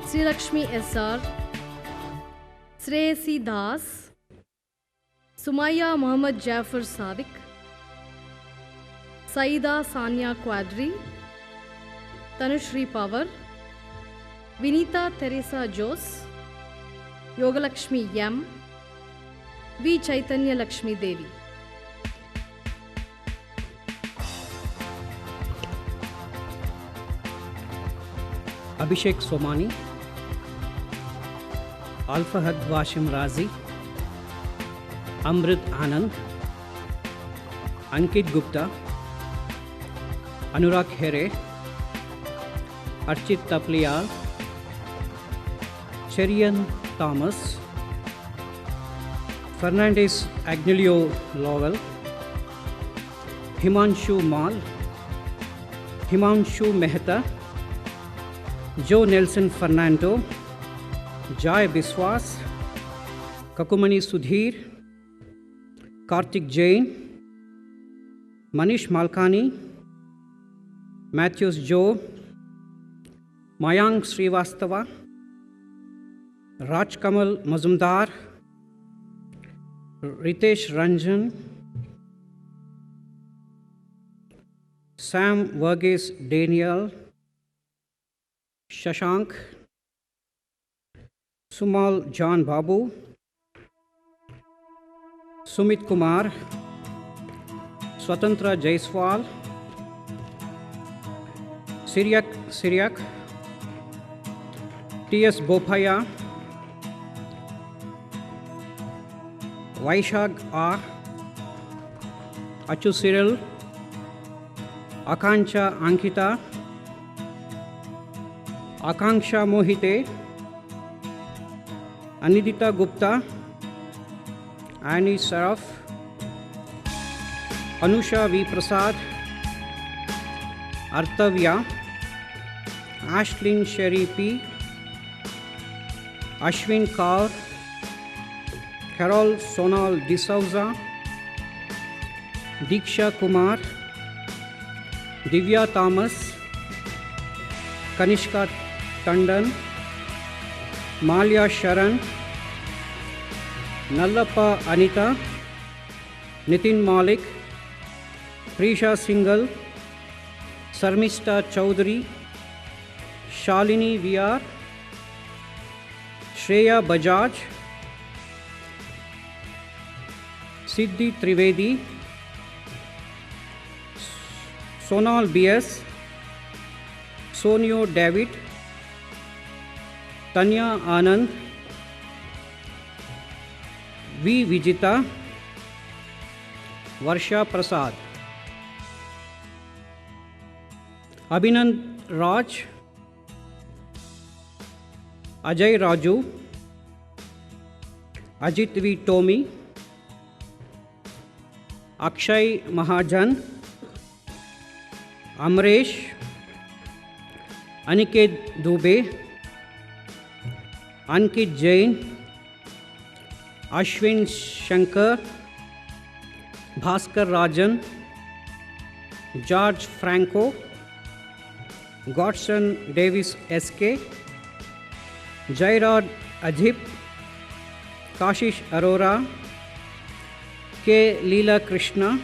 Sri Lakshmi SR, Shreyasi Das, Sumaya Muhammad Jafar Sadiq, Saida Sanya Quadri, Tanushri Power, Vinita Teresa Jose, Yogalakshmi M, V. Chaitanya Lakshmi Devi. Abhishek Somani, Alfahad Washim Razi, Amrit Anand, Ankit Gupta, Anurag Here, Archit Tapliyal, Cherian Thomas, Fernandez Agnelio Lowell, Himanshu Mal, Himanshu Mehta, Joe Nelson Fernando, Jai Biswas, Kakumani Sudhir, Karthik Jain, Manish Malkani, Matthews Joe, Mayank Srivastava, Raj Kamal Mazumdar, Ritesh Ranjan, Sam Varghese Daniel, Shashank, Sumal John Babu, Sumit Kumar, Swatantra Jaiswal, Siriak, T.S. Bopaya, Vaishag R, Achu Cyril, Akanksha Ankita, Akanksha Mohite, Anidita Gupta, Annie Saraf, Anusha V. Prasad, Artavya, Ashlyn Sherry P, Ashwin Kaur, Carol Sonal D'Souza, Diksha Kumar, Divya Thomas, Kanishka Tandon, Malya Sharan, Nallappa Anita, Nitin Malik, Prisha Singhal, Sarmista Chaudhary, Shalini VR, Shreya Bajaj, Siddhi Trivedi, Sonal BS, Sonio David, Tanya Anand, V. Vijita, Varsha Prasad, Abhinand Raj, Ajay Raju, Ajit V. Tomi, Akshay Mahajan, Amresh, Aniket Dubey, Ankit Jain, Ashwin Shankar, Bhaskar Rajan, George Franco, Godson Davis SK, Jairad Ajip, Kashish Arora, K. Leela Krishna,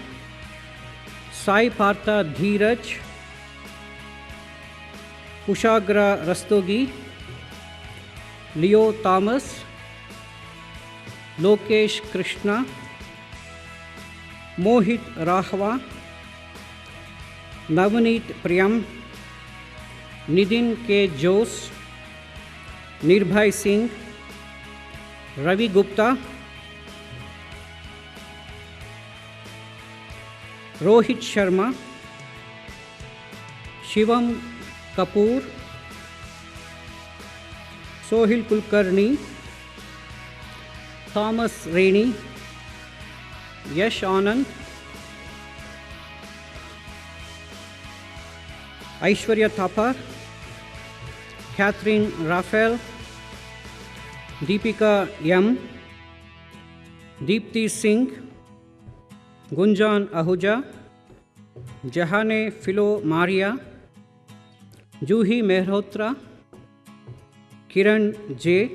Sai Partha Dheeraj, Kushagra Rastogi, Leo Thomas, Lokesh Krishna, Mohit Rahwa, Navneet Priyam, Nidin K. Jose, Nirbhay Singh, Ravi Gupta, Rohit Sharma, Shivam Kapoor, Sohil Kulkarni, Thomas Rainey, Yash Anand, Aishwarya Thapar, Catherine Raphael, Deepika M, Deepti Singh, Gunjan Ahuja, Jahane Philo Maria, Juhi Mehrotra, Kiran J,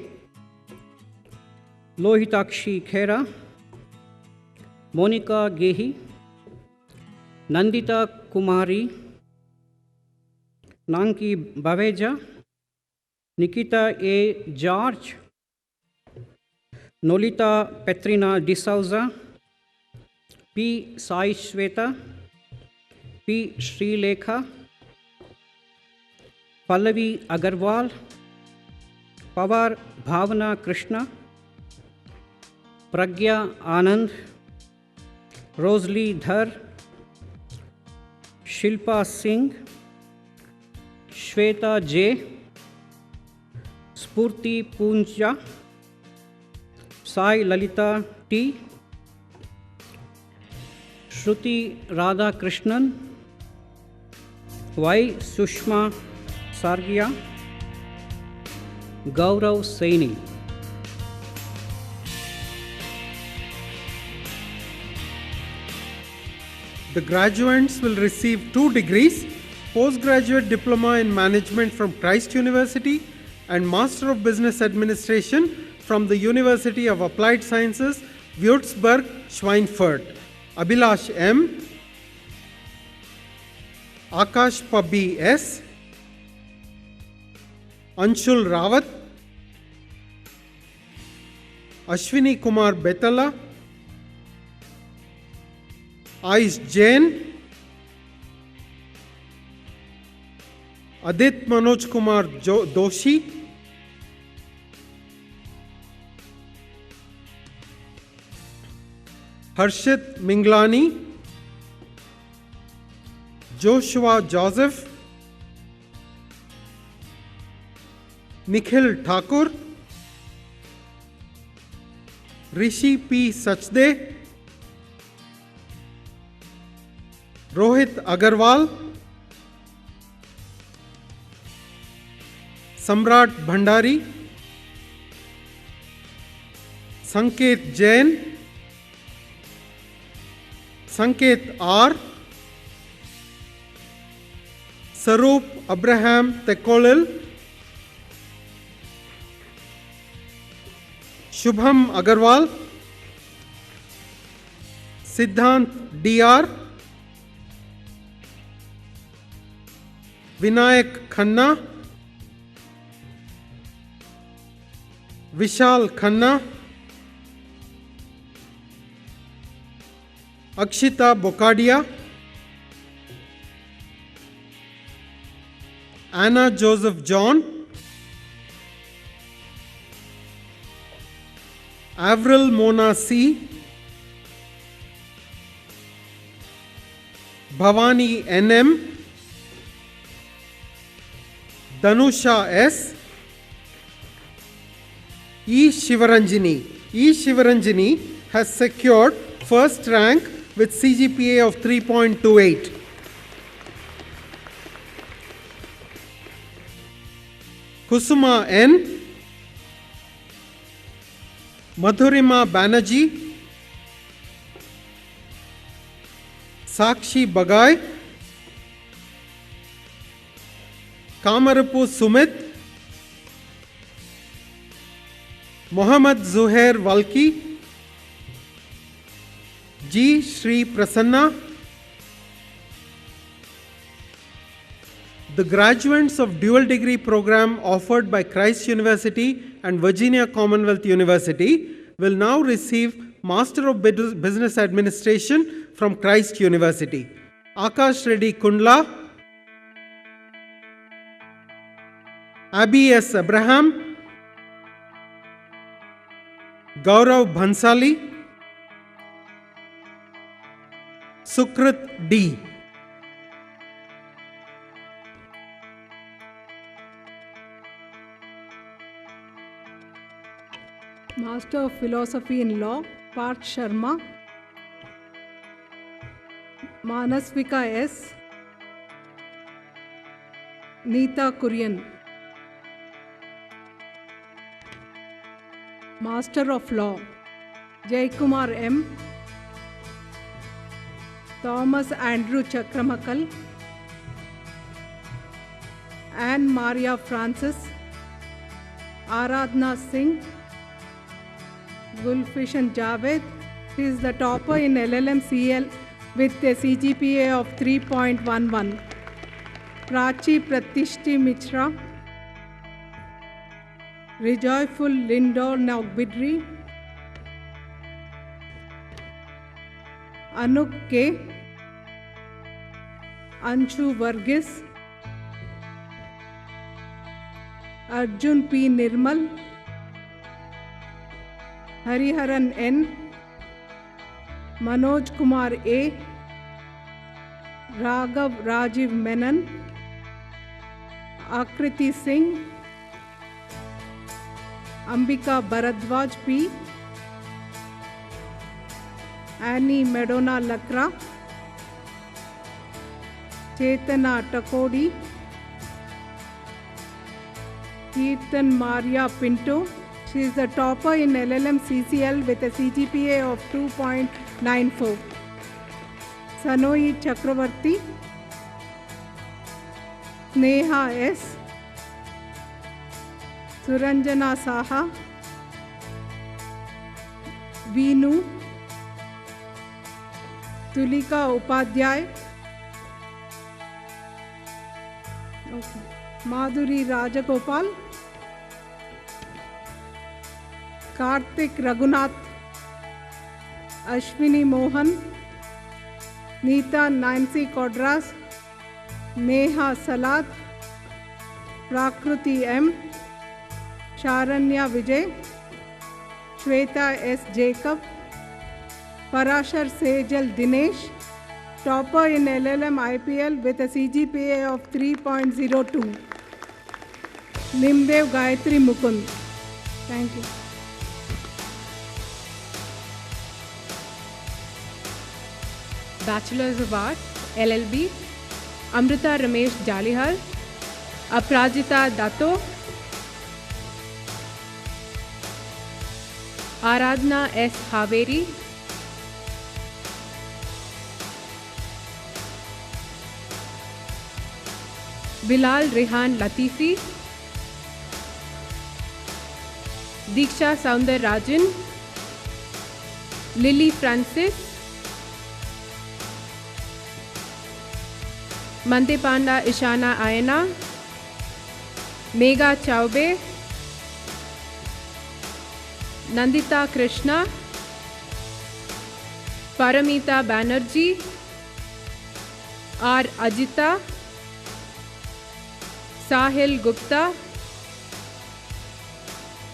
Lohitakshi Khera, Monica Gehi, Nandita Kumari, Nanki Baveja, Nikita A. George, Nolita Petrina D'Souza, P. Sai Shweta, P. Sri Lekha, Pallavi Agarwal, Pawar Bhavana Krishna, Pragya Anand, Rosalie Dhar, Shilpa Singh, Shweta J, Spurti Punja, Sai Lalita T, Shruti Radha Krishnan, Y. Sushma Sargia, Gaurav Saini. The graduates will receive 2 degrees, postgraduate diploma in management from Christ University and Master of Business Administration from the University of Applied Sciences, Würzburg, Schweinfurt. Abhilash M, Akash Pabbi S, Anshul Rawat, Ashwini Kumar Betala, Aish Jain, Adit Manoj Kumar Doshi, Harshit Minglani, Joshua Joseph, Nikhil Thakur, Rishi P. Sachde, Rohit Agarwal, Samrat Bhandari, Sanket Jain, Sanket R, Sarup Abraham Tekolil, Shubham Agarwal, Siddhant DR, Vinayak Khanna, Vishal Khanna, Akshita Bokadia, Anna Joseph John, Avril Mona C, Bhavani NM, Danusha S, E. Shivaranjini. E. Shivaranjini has secured first rank with CGPA of 3.28. Kusuma N, Madhurima Banerjee, Sakshi Bagai, Kamarapu Sumit, Mohammad Zuhair Walki, G. Sri Prasanna. The graduates of dual degree program offered by Christ University and Virginia Commonwealth University will now receive Master of Business Administration from Christ University. Akash Reddy Kundla, Abhi S. Abraham, Gaurav Bhansali, Sukrit D. Master of Philosophy in Law, Parth Sharma, Manasvika S, Neeta Kurian. Master of Law, Jaykumar M, Thomas Andrew Chakramakal, Anne Maria Francis, Aradhna Singh, Gulfishan Javed. She is the topper in LLM-CL with a CGPA of 3.11. Prachi Pratishti Mishra, Rejoyful Lindor Nagbidri, Anuk K, Anshu Varghese, Arjun P. Nirmal, Hariharan N, Manoj Kumar A, Raghav Rajiv Menon, Akriti Singh, Ambika Bharadwaj P, Annie Medona Lakra, Chetana Takodi, Kirtan Maria Pinto. She is the topper in LLM CCL with a CGPA of 2.94. Sanoyi Chakravarti, Sneha S, Suranjana Saha, Veenu, Tulika Upadhyay, Madhuri Rajagopal, Karthik Raghunath, Ashwini Mohan, Neeta Nancy Kodras, Neha Salat, Prakruti M, Sharanya Vijay, Shweta S. Jacob, Parashar Sejal Dinesh, topper in LLM IPL with a CGPA of 3.02. Nimdev Gayatri Mukund. Thank you. Bachelors of Arts, LLB, Amrita Ramesh Jalihar, Aprajita Dato, Aradhna S. Haveri, Bilal Rehan Latifi, Diksha Saundar Rajan, Lily Francis, Mante Panda Ishana Ayana, Megha Chaube, Nandita Krishna, Paramita Banerjee, R. Ajita, Sahil Gupta,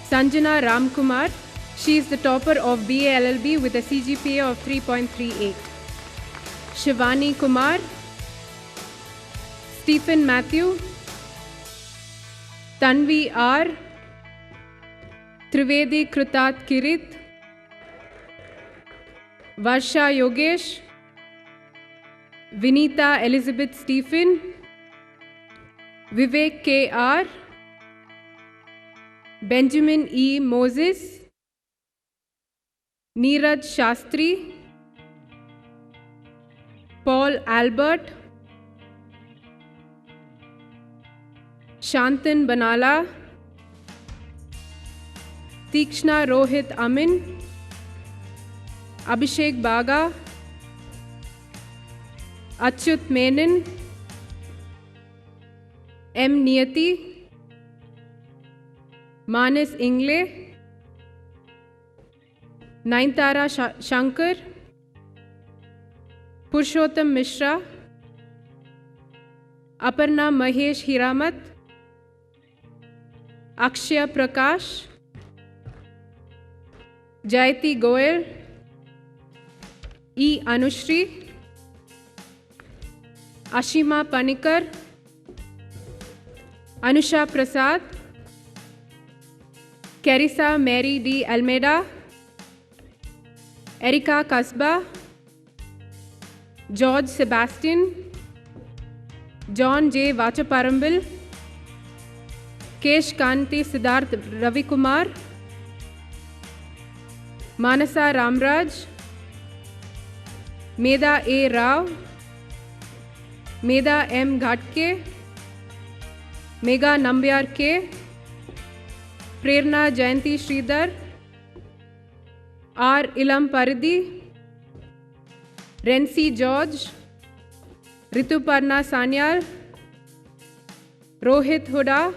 Sanjana Ramkumar. She is the topper of BA LLB with a CGPA of 3.38. Shivani Kumar, Stephen Matthew, Tanvi R, Trivedi Krutat Kirit, Varsha Yogesh, Vinita Elizabeth Stephen, Vivek K. R, Benjamin E. Moses, Neeraj Shastri, Paul Albert, Shantan Banala, Tikshna Rohit Amin, Abhishek Baga, Achyut Menon, M. Niyati, Manas Ingle, Naintara Shankar, Purushottam Mishra, Aparna Mahesh Hiramat, Akshaya Prakash, Jayati Goel, E. Anushri, Ashima Panikar, Anusha Prasad, Carissa Mary D. Almeida, Erika Kasba, George Sebastian, John J. Vachaparambil, Kesh Kanti Siddharth Ravikumar, Manasa Ramraj, Meda A. Rao, Meda M. Ghatke, Megha Nambyar K, Prerna Jayanti Sridhar, R. Ilam Paridhi, Rency George, Rituparna Sanyal, Rohit Huda,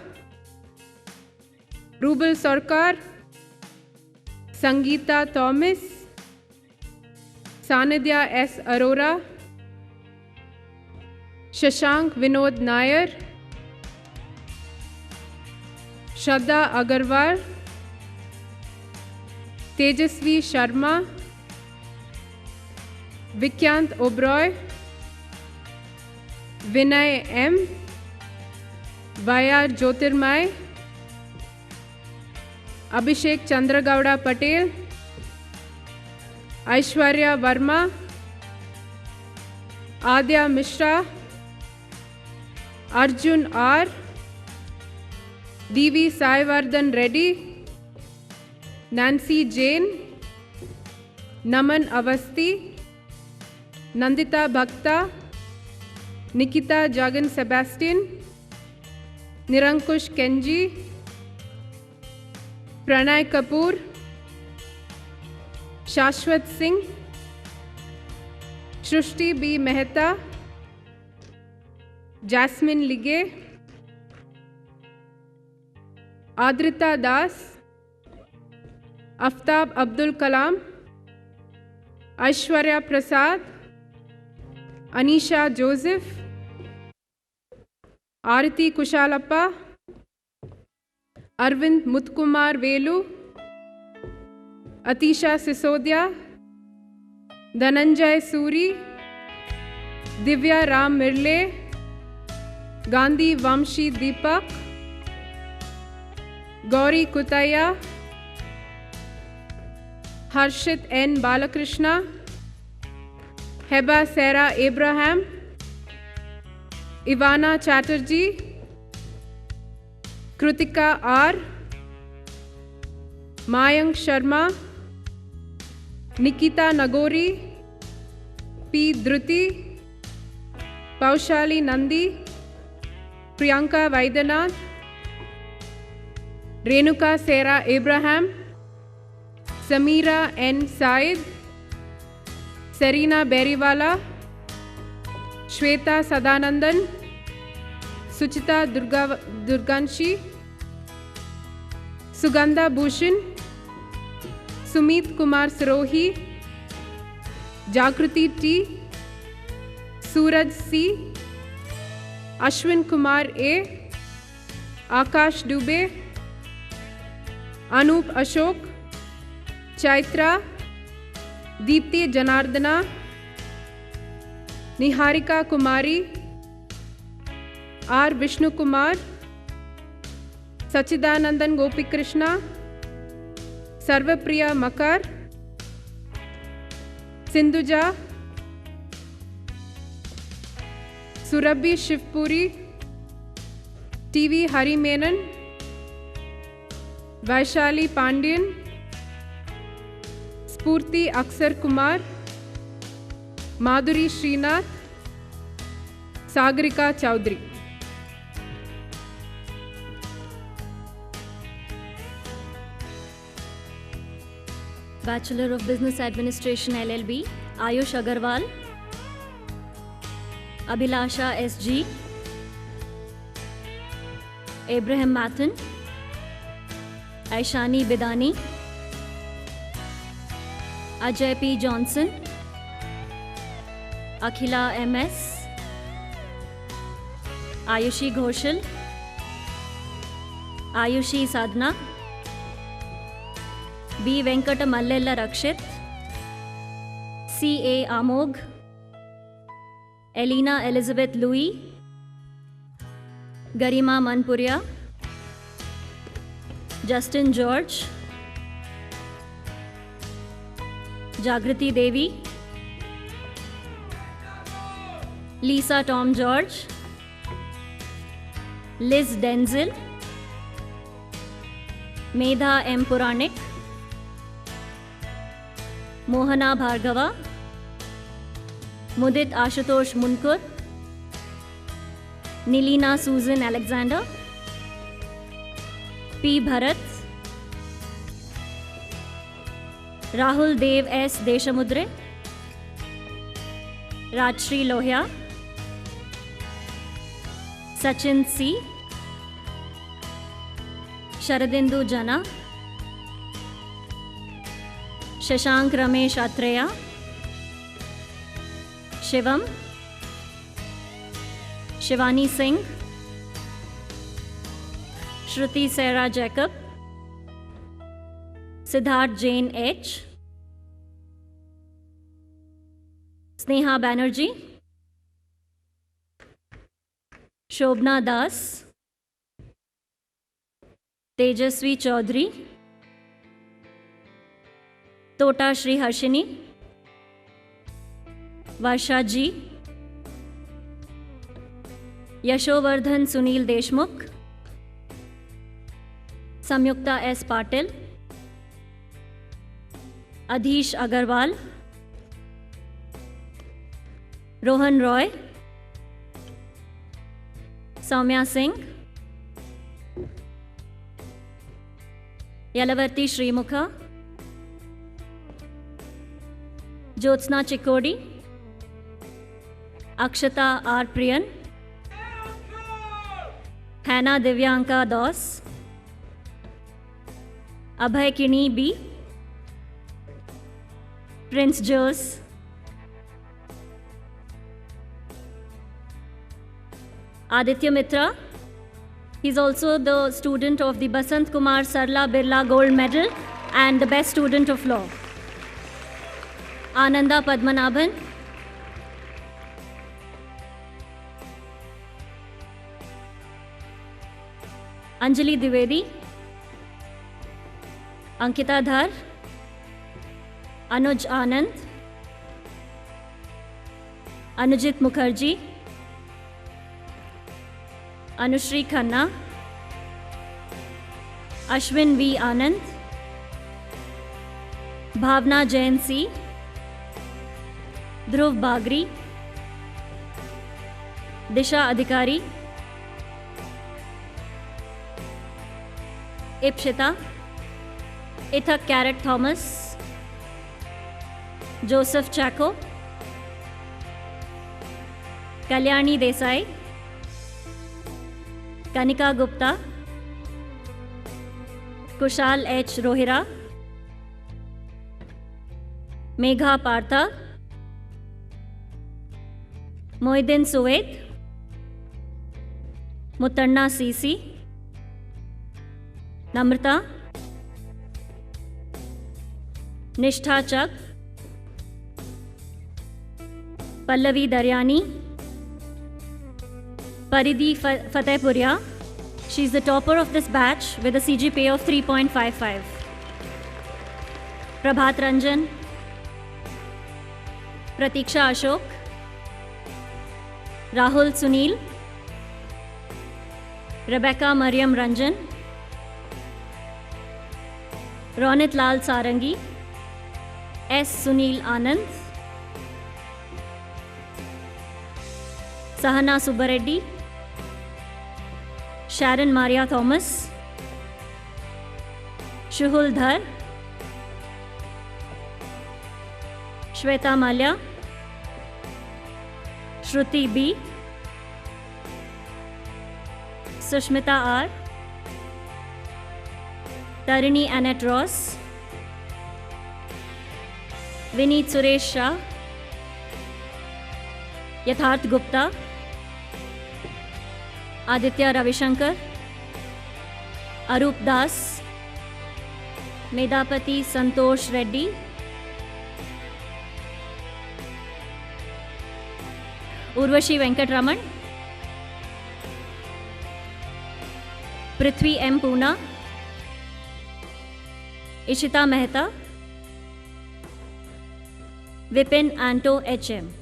Rubal Sarkar, Sangeeta Thomas, Sanidhya S. Arora, Shashank Vinod Nair, Shraddha Agarwal, Tejasvi Sharma, Vikyant Oberoi, Vinay M, Vaya Jyotirmay, Abhishek Chandragowda Patel, Aishwarya Verma, Adya Mishra, Arjun R, D.V. Saivardhan Reddy, Nancy Jain, Naman Avasti, Nandita Bhakta, Nikita Jagan Sebastian, Nirankush Kenji, Pranay Kapoor, Shashwat Singh, Shrushti B. Mehta, Jasmine Ligge, Adrita Das, Aftab Abdul Kalam, Aishwarya Prasad, Anisha Joseph, Arati Kushalappa, Arvind Mutkumar Velu, Atisha Sisodia, Dhananjay Suri, Divya Ram Mirle, Gandhi Vamshi Deepak, Gauri Kutaya, Harshit N. Balakrishna, Heba Sarah Abraham, Ivana Chatterjee, Krutika R, Mayank Sharma, Nikita Nagori, P. Dhruti, Paushali Nandi, Priyanka Vaidyanath, Renuka Sarah Abraham, Samira N. Said, Serena Beriwala, Shweta Sadanandan, Suchita Durganshi, Sugandha Bhushan, Sumit Kumar Sirohi, Jagruti T, Suraj C, Ashwin Kumar A, Akash Dubey, Anup Ashok, Chaitra, Deepti Janardana, Niharika Kumari, R. Vishnu Kumar, Sachidanandan Gopikrishna, Sarvapriya Makar, Sindhuja, Surabhi Shivpuri, TV Hari Menon, Vaishali Pandian, Spurti Aksar Kumar, Madhuri Srinath, Sagarika Chowdhury. Bachelor of Business Administration LLB, Ayush Agarwal, Abhilasha SG, Abraham Mathan, Aishani Bidani, Ajay P. Johnson, Akhila MS, Ayushi Ghoshal, Ayushi Sadhna, B. Venkata Mallella Rakshit, C. A. Amog, Elena Elizabeth Louis, Garima Manpuria, Justin George, Jagriti Devi, Lisa Tom George, Liz Denzel, Medha M. Puranik, Mohana Bhargava, Mudit Ashutosh Munkur, Nilina Susan Alexander, P. Bharat, Rahul Dev S Deshmudre, Rajshree Lohia, Sachin C, Sharadindu Jana, Shashank Ramesh Atreya, Shivam, Shivani Singh, Shruti Sara Jacob, Siddharth Jain H, Sneha Banerjee, Shobhana Das, Tejaswi Chaudhary, Tota Sri Harshini, Varsha G, Yashovardhan Sunil Deshmukh, Sanyukta S Patil, Adhish Agarwal, Rohan Roy, Saumya Singh, Yalavarthi Srimukha, Jyotsna Chikodi, Akshata R Priyan, Hannah Divyanka Das, Abhay Kini B, prince Jose, Aditya Mitra. He's also the student of the Basant Kumar Sarla Birla Gold Medal and the best student of law. Ananda Padmanabhan. Anjali Dwivedi. Ankita Dhar. Anuj Anand. Anujit Mukherjee. Anushri Khanna, Ashwin V. Anand, Bhavna Jain C, Dhruv Bagri, Disha Adhikari, Ipshita, Ithak Carrot Thomas, Joseph Chaco, Kalyani Desai, Kanika Gupta, Kushal H Rohira, Megha Partha, Mohideen Suved, Muthanna CC, Namrata, Nishtha Chak, Pallavi Daryani, Paridhi Fatehpuria. She's the topper of this batch with a CGPA of 3.55. Prabhat Ranjan, Pratiksha Ashok, Rahul Sunil, Rebecca Mariam Ranjan, Ronit Lal Sarangi, S. Sunil Anand, Sahana Subbareddy, Sharon Maria Thomas, Shuhul Dhar, Shweta Malya, Shruti B, Sushmita R, Tarini Annette Ross, Vineet Suresh Shah, Yatharth Gupta, Aditya Ravishankar, Arup Das, Medapati Santosh Reddy, Urvashi Venkatraman, Prithvi M. Poona, Ishita Mehta, Vipin Anto H.M.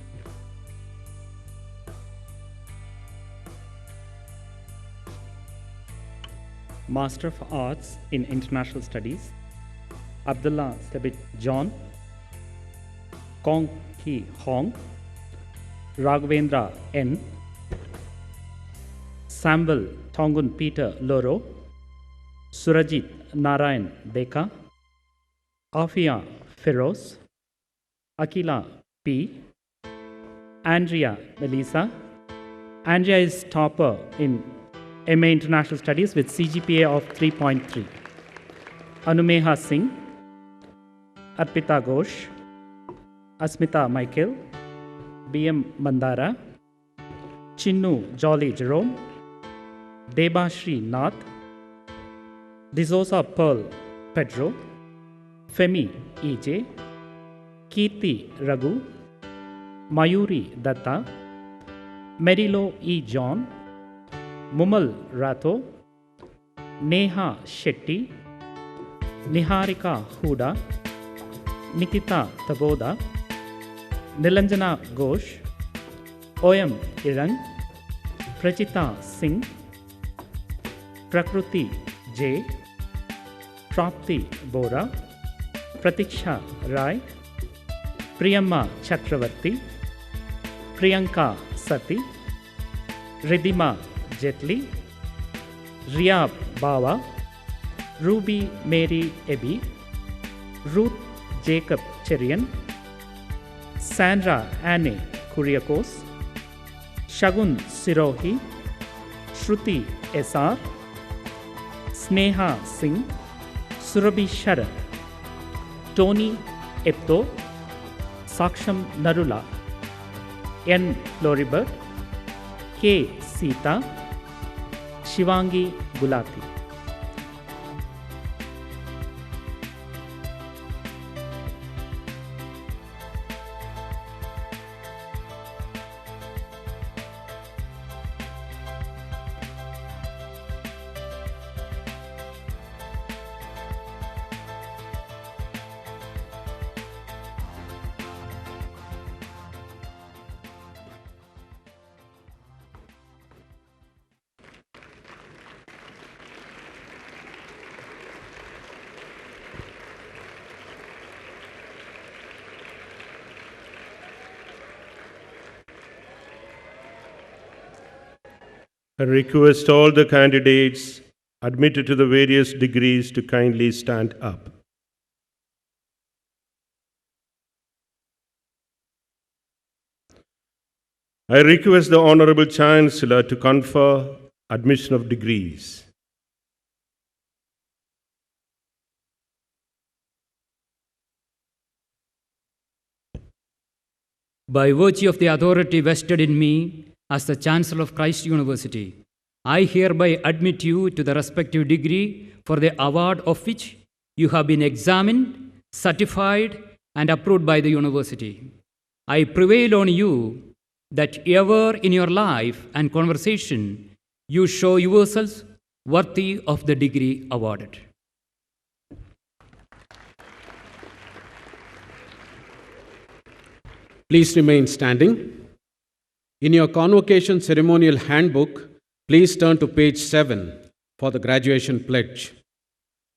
Master of Arts in International Studies, Abdullah Stebit John, Kong Ki Hong, Raghavendra N, Samuel Tongun Peter Loro, Surajit Narayan Beka, Afia Feroz, Akila P, Andrea Melissa. Andrea is topper in MA International Studies with CGPA of 3.3. Anumeha Singh, Arpita Ghosh, Asmita Michael, BM Mandara, Chinnu Jolly Jerome, Debashri Nath, Dizosa Pearl Pedro, Femi EJ, Kirti Raghu, Mayuri Datta, Merilo E. John, Mumal Rato, Neha Shetty, Niharika Huda, Nikita Taboda, Nilanjana Ghosh, OM Irang, Prachita Singh, Prakruti J, Prapti Bora, Pratiksha Rai, Priyamma Chakravarti, Priyanka Sati, Ridhima Jetli, Ria Bawa, Ruby Mary Ebi, Ruth Jacob Cherian, Sandra Anne Kuriakos, Shagun Sirohi, Shruti SR, Sneha Singh, Surabhi Sharan, Tony Epto, Saksham Narula, N. Floribert, K. Sita, Shivangi Gulati. I request all the candidates admitted to the various degrees to kindly stand up. I request the Honorable Chancellor to confer admission of degrees. By virtue of the authority vested in me as the Chancellor of Christ University, I hereby admit you to the respective degree for the award of which you have been examined, certified, and approved by the university. I prevail on you that ever in your life and conversation you show yourselves worthy of the degree awarded. Please remain standing. In your convocation ceremonial handbook, please turn to page 7 for the graduation pledge.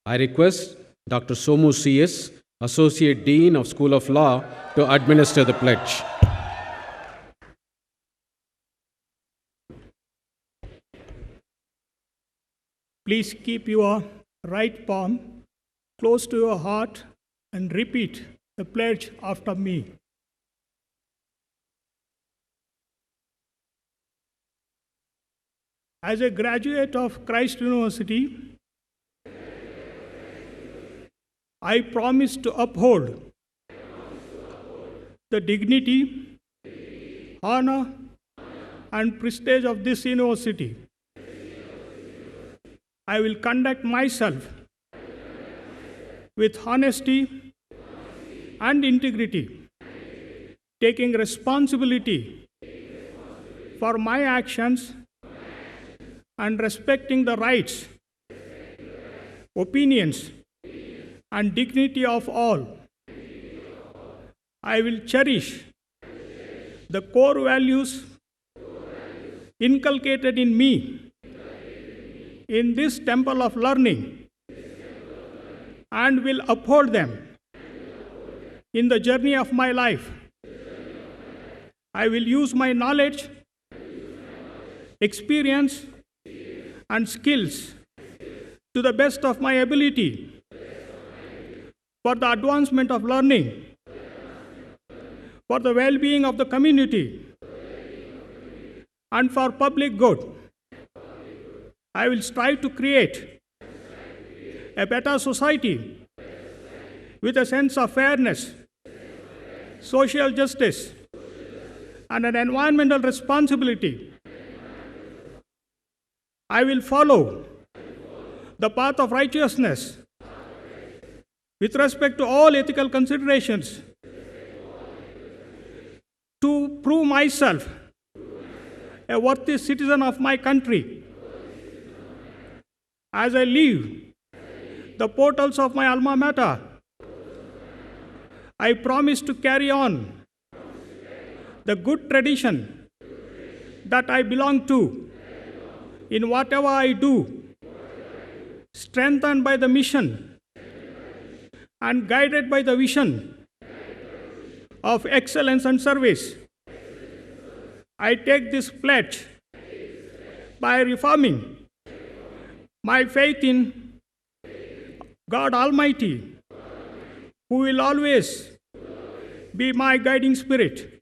I request Dr. Somu CS, Associate Dean of School of Law, to administer the pledge. Please keep your right palm close to your heart and repeat the pledge after me. As a graduate of Christ University, I promise to uphold the dignity, honor, and prestige of this university. I will conduct myself with honesty and integrity, taking responsibility for my actions and respecting the rights, opinions, and dignity of all. I will cherish the core values inculcated in me in this temple of learning and will uphold them in the journey of my life. I will use my knowledge, experience, and skills to the best of my ability for the advancement of learning, for the well-being of the community, and for public good. I will strive to create a better society with a sense of fairness, social justice, and an environmental responsibility. I will follow the path of righteousness with respect to all ethical considerations to prove myself a worthy citizen of my country. As I leave the portals of my alma mater, I promise to carry on the good tradition that I belong to in whatever I do, strengthened by the mission and guided by the vision of excellence and service. I take this pledge by reaffirming my faith in God Almighty, who will always be my guiding spirit.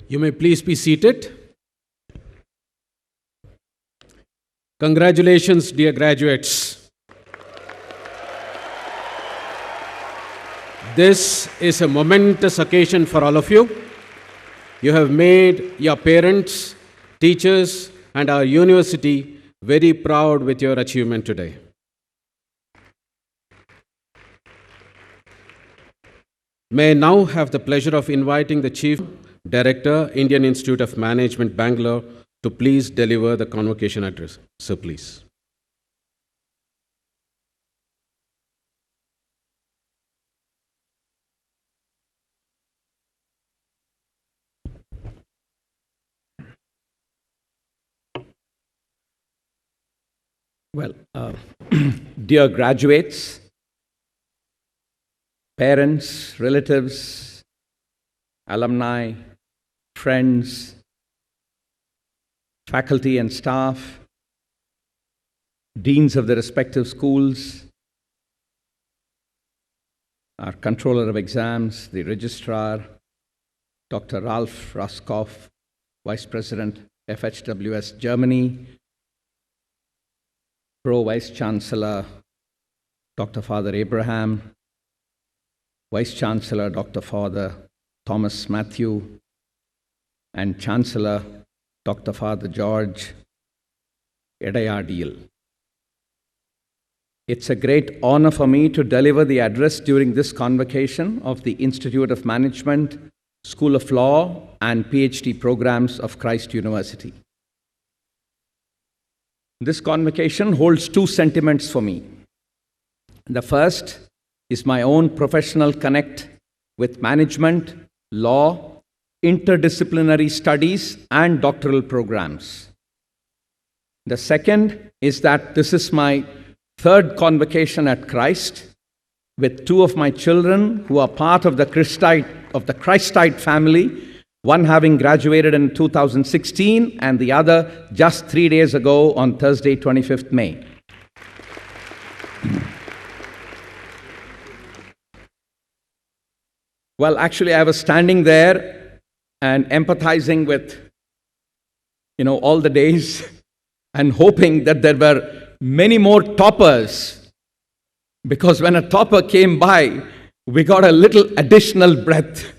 You may please be seated. Congratulations, dear graduates. This is a momentous occasion for all of you. You have made your parents, teachers, and our university very proud with your achievement today. May I now have the pleasure of inviting the Chief Director, Indian Institute of Management, Bangalore, to please deliver the convocation address. So please. Well, dear graduates, parents, relatives, alumni, friends, faculty and staff, deans of the respective schools, our controller of exams, the registrar, Dr. Ralph Raskoff, Vice President, FHWS Germany, Pro-Vice Chancellor, Dr. Father Abraham, Vice Chancellor, Dr. Father Thomas Matthew, and Chancellor, Dr. Father George Edayadil. It's a great honor for me to deliver the address during this convocation of the Institute of Management, School of Law, and PhD programs of Christ University. This convocation holds two sentiments for me. The first is my own professional connect with management, law, interdisciplinary studies, and doctoral programs. The second is that this is my third convocation at Christ with two of my children who are part of the Christite family, one having graduated in 2016 and the other just 3 days ago on Thursday, 25th May. Well, actually, I was standing there and empathizing with, all the days and hoping that there were many more toppers, because when a topper came by, we got a little additional breath.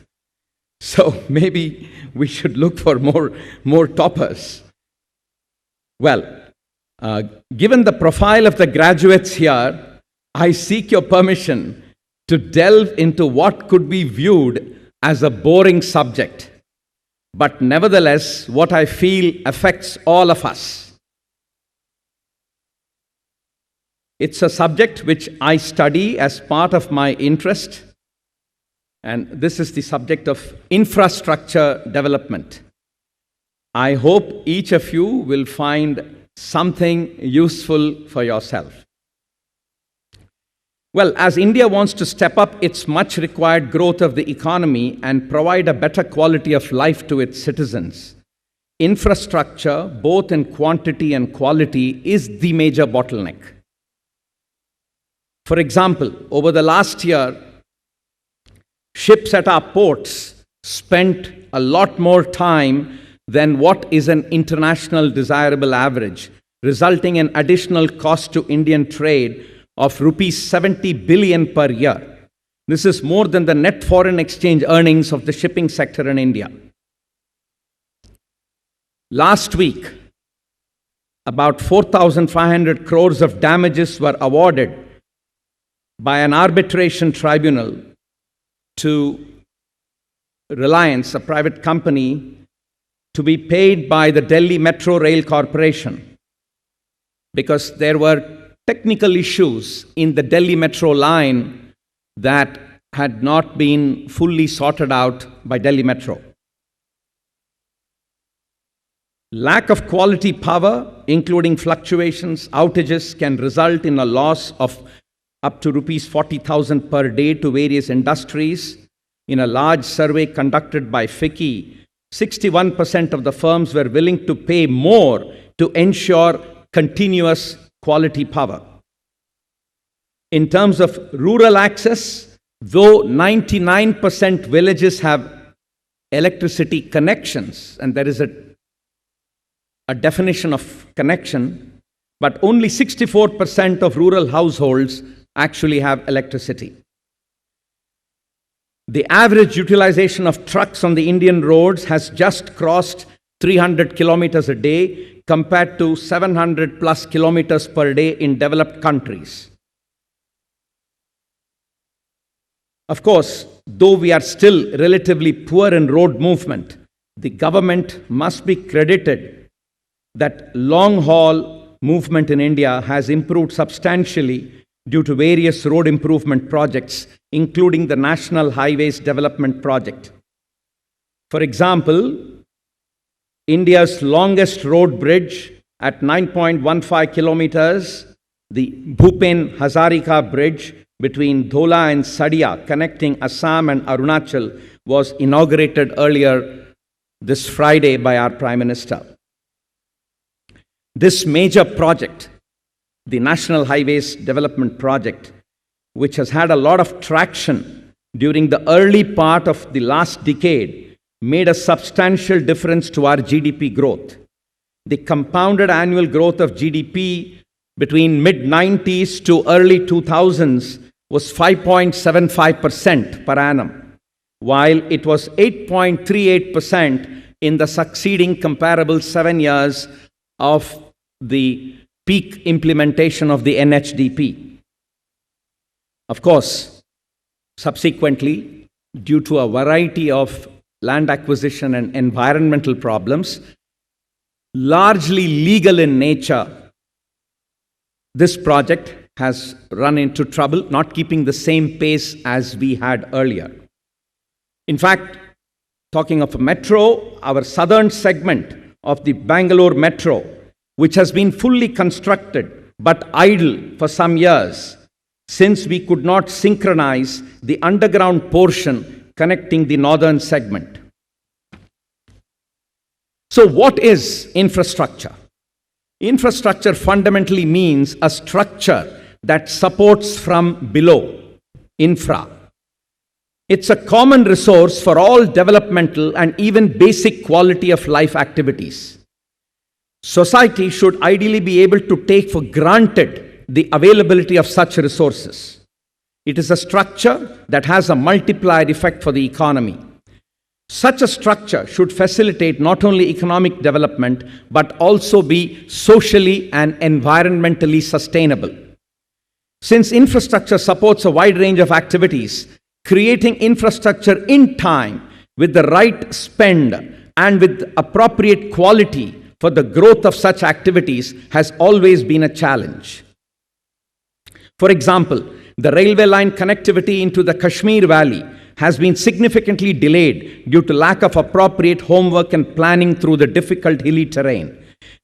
So maybe we should look for more toppers. Well, given the profile of the graduates here, I seek your permission to delve into what could be viewed as a boring subject, but nevertheless what I feel affects all of us. It's a subject which I study as part of my interest, and this is the subject of infrastructure development. I hope each of you will find something useful for yourself. Well, as India wants to step up its much required growth of the economy and provide a better quality of life to its citizens, infrastructure, both in quantity and quality, is the major bottleneck. For example, over the last year, ships at our ports spent a lot more time than what is an international desirable average, resulting in additional cost to Indian trade of rupees 70 billion per year. This is more than the net foreign exchange earnings of the shipping sector in India. Last week, about 4,500 crores of damages were awarded by an arbitration tribunal to Reliance, a private company, to be paid by the Delhi Metro Rail Corporation because there were technical issues in the Delhi Metro line that had not been fully sorted out by Delhi Metro. Lack of quality power, including fluctuations, outages, can result in a loss of up to rupees 40,000 per day to various industries. In a large survey conducted by FICCI, 61% of the firms were willing to pay more to ensure continuous quality power. In terms of rural access, though 99% villages have electricity connections, and there is a definition of connection, but only 64% of rural households actually have electricity. The average utilization of trucks on the Indian roads has just crossed 300 kilometers a day compared to 700 plus kilometers per day in developed countries. Of course, though we are still relatively poor in road movement, the government must be credited that long-haul movement in India has improved substantially due to various road improvement projects, including the National Highways Development Project. For example, India's longest road bridge at 9.15 kilometers, the Bhupen Hazarika Bridge between Dhola and Sadia, connecting Assam and Arunachal, was inaugurated earlier this Friday by our Prime Minister. This major project, the National Highways Development Project, which has had a lot of traction during the early part of the last decade, made a substantial difference to our GDP growth. The compounded annual growth of GDP between mid-90s to early 2000s was 5.75% per annum, while it was 8.38% in the succeeding comparable 7 years of the peak implementation of the NHDP. Of course, subsequently, due to a variety of land acquisition and environmental problems, largely legal in nature, this project has run into trouble, not keeping the same pace as we had earlier. In fact, talking of a metro, our southern segment of the Bangalore Metro, which has been fully constructed but idle for some years, since we could not synchronize the underground portion connecting the northern segment. So what is infrastructure? Infrastructure fundamentally means a structure that supports from below, infra. It's a common resource for all developmental and even basic quality of life activities. Society should ideally be able to take for granted the availability of such resources. It is a structure that has a multiplier effect for the economy. Such a structure should facilitate not only economic development, but also be socially and environmentally sustainable. Since infrastructure supports a wide range of activities, creating infrastructure in time with the right spend and with appropriate quality for the growth of such activities has always been a challenge. For example, the railway line connectivity into the Kashmir Valley has been significantly delayed due to lack of appropriate homework and planning through the difficult hilly terrain.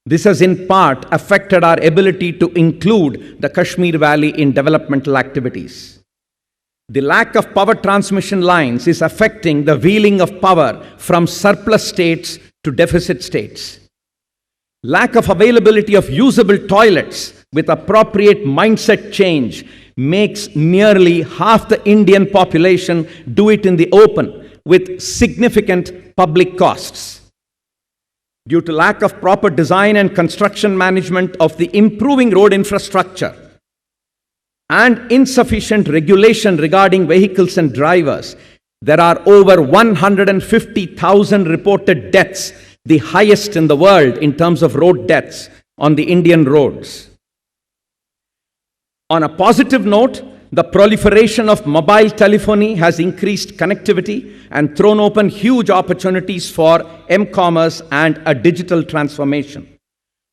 This has in part affected our ability to include the Kashmir Valley in developmental activities. The lack of power transmission lines is affecting the wheeling of power from surplus states to deficit states. Lack of availability of usable toilets with appropriate mindset change makes nearly half the Indian population do it in the open with significant public costs. Due to lack of proper design and construction management of the improving road infrastructure and insufficient regulation regarding vehicles and drivers, there are over 150,000 reported deaths, the highest in the world in terms of road deaths on the Indian roads. On a positive note, the proliferation of mobile telephony has increased connectivity and thrown open huge opportunities for m-commerce and a digital transformation.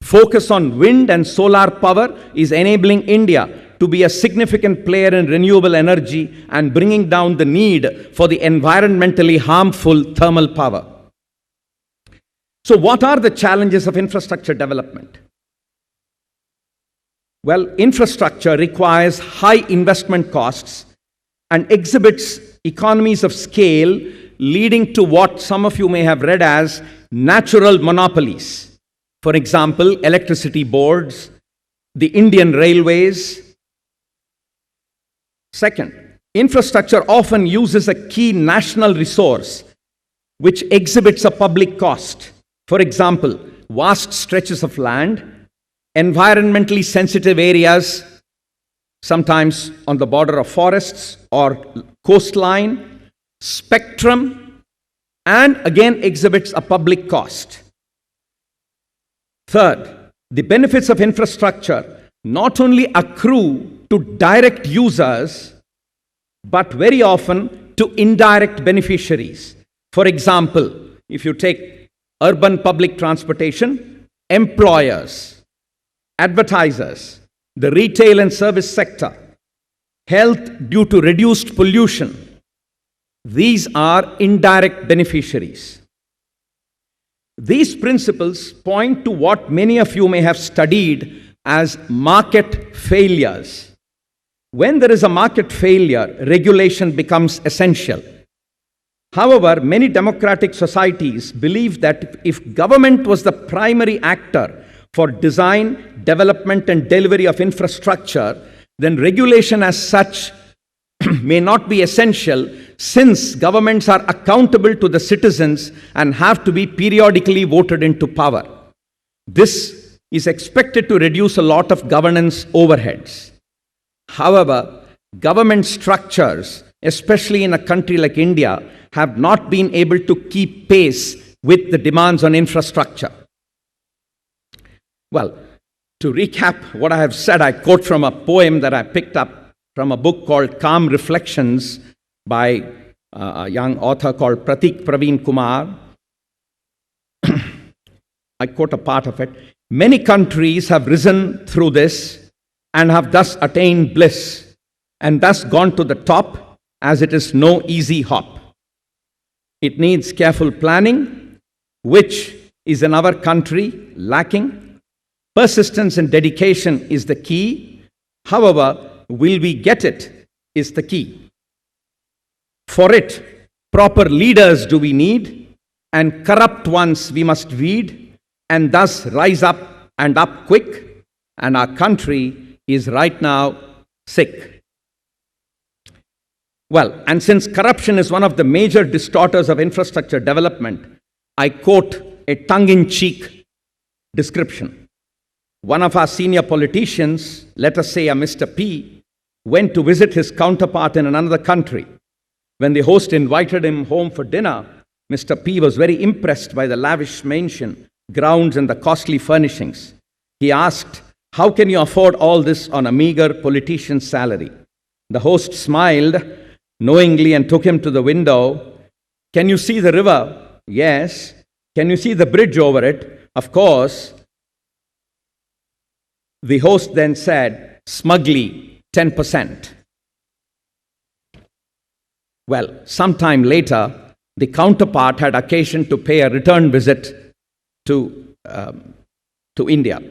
Focus on wind and solar power is enabling India to be a significant player in renewable energy and bringing down the need for the environmentally harmful thermal power. So what are the challenges of infrastructure development? Well, infrastructure requires high investment costs and exhibits economies of scale, leading to what some of you may have read as natural monopolies. For example, electricity boards, the Indian railways. Second, infrastructure often uses a key national resource which exhibits a public cost. For example, vast stretches of land, environmentally sensitive areas, sometimes on the border of forests or coastline, spectrum, and again exhibits a public cost. Third, the benefits of infrastructure not only accrue to direct users, but very often to indirect beneficiaries. For example, if you take urban public transportation, employers, advertisers, the retail and service sector, health due to reduced pollution, these are indirect beneficiaries. These principles point to what many of you may have studied as market failures. When there is a market failure, regulation becomes essential. However, many democratic societies believe that if government was the primary actor for design, development, and delivery of infrastructure, then regulation as such may not be essential, since governments are accountable to the citizens and have to be periodically voted into power. This is expected to reduce a lot of governance overheads. However, government structures, especially in a country like India, have not been able to keep pace with the demands on infrastructure. Well, to recap what I have said, I quote from a poem that I picked up from a book called Calm Reflections by a young author called Pratik Praveen Kumar. I quote a part of it. Many countries have risen through this and have thus attained bliss and thus gone to the top, as it is no easy hop. It needs careful planning, which is in our country lacking. Persistence and dedication is the key. However, will we get it is the key. For it, proper leaders do we need, and corrupt ones we must weed, and thus rise up and up quick, and our country is right now sick. Well, and since corruption is one of the major distorters of infrastructure development, I quote a tongue-in-cheek description. One of our senior politicians, let us say a Mr. P, went to visit his counterpart in another country. When the host invited him home for dinner, Mr. P was very impressed by the lavish mansion, grounds, and the costly furnishings. He asked, "How can you afford all this on a meager politician's salary?" The host smiled knowingly and took him to the window. "Can you see the river?" "Yes." "Can you see the bridge over it?" "Of course." The host then said, smugly, 10%. Well, sometime later, the counterpart had occasion to pay a return visit to India.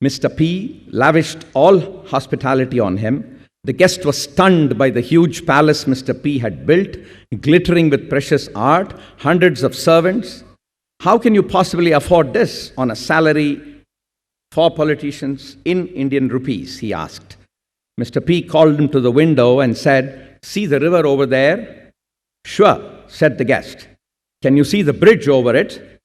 Mr. P lavished all hospitality on him. The guest was stunned by the huge palace Mr. P had built, glittering with precious art, hundreds of servants. How can you possibly afford this on a salary for politicians in Indian rupees? He asked. Mr. P called him to the window and said, "See the river over there?" "Sure," said the guest. "Can you see the bridge over it?"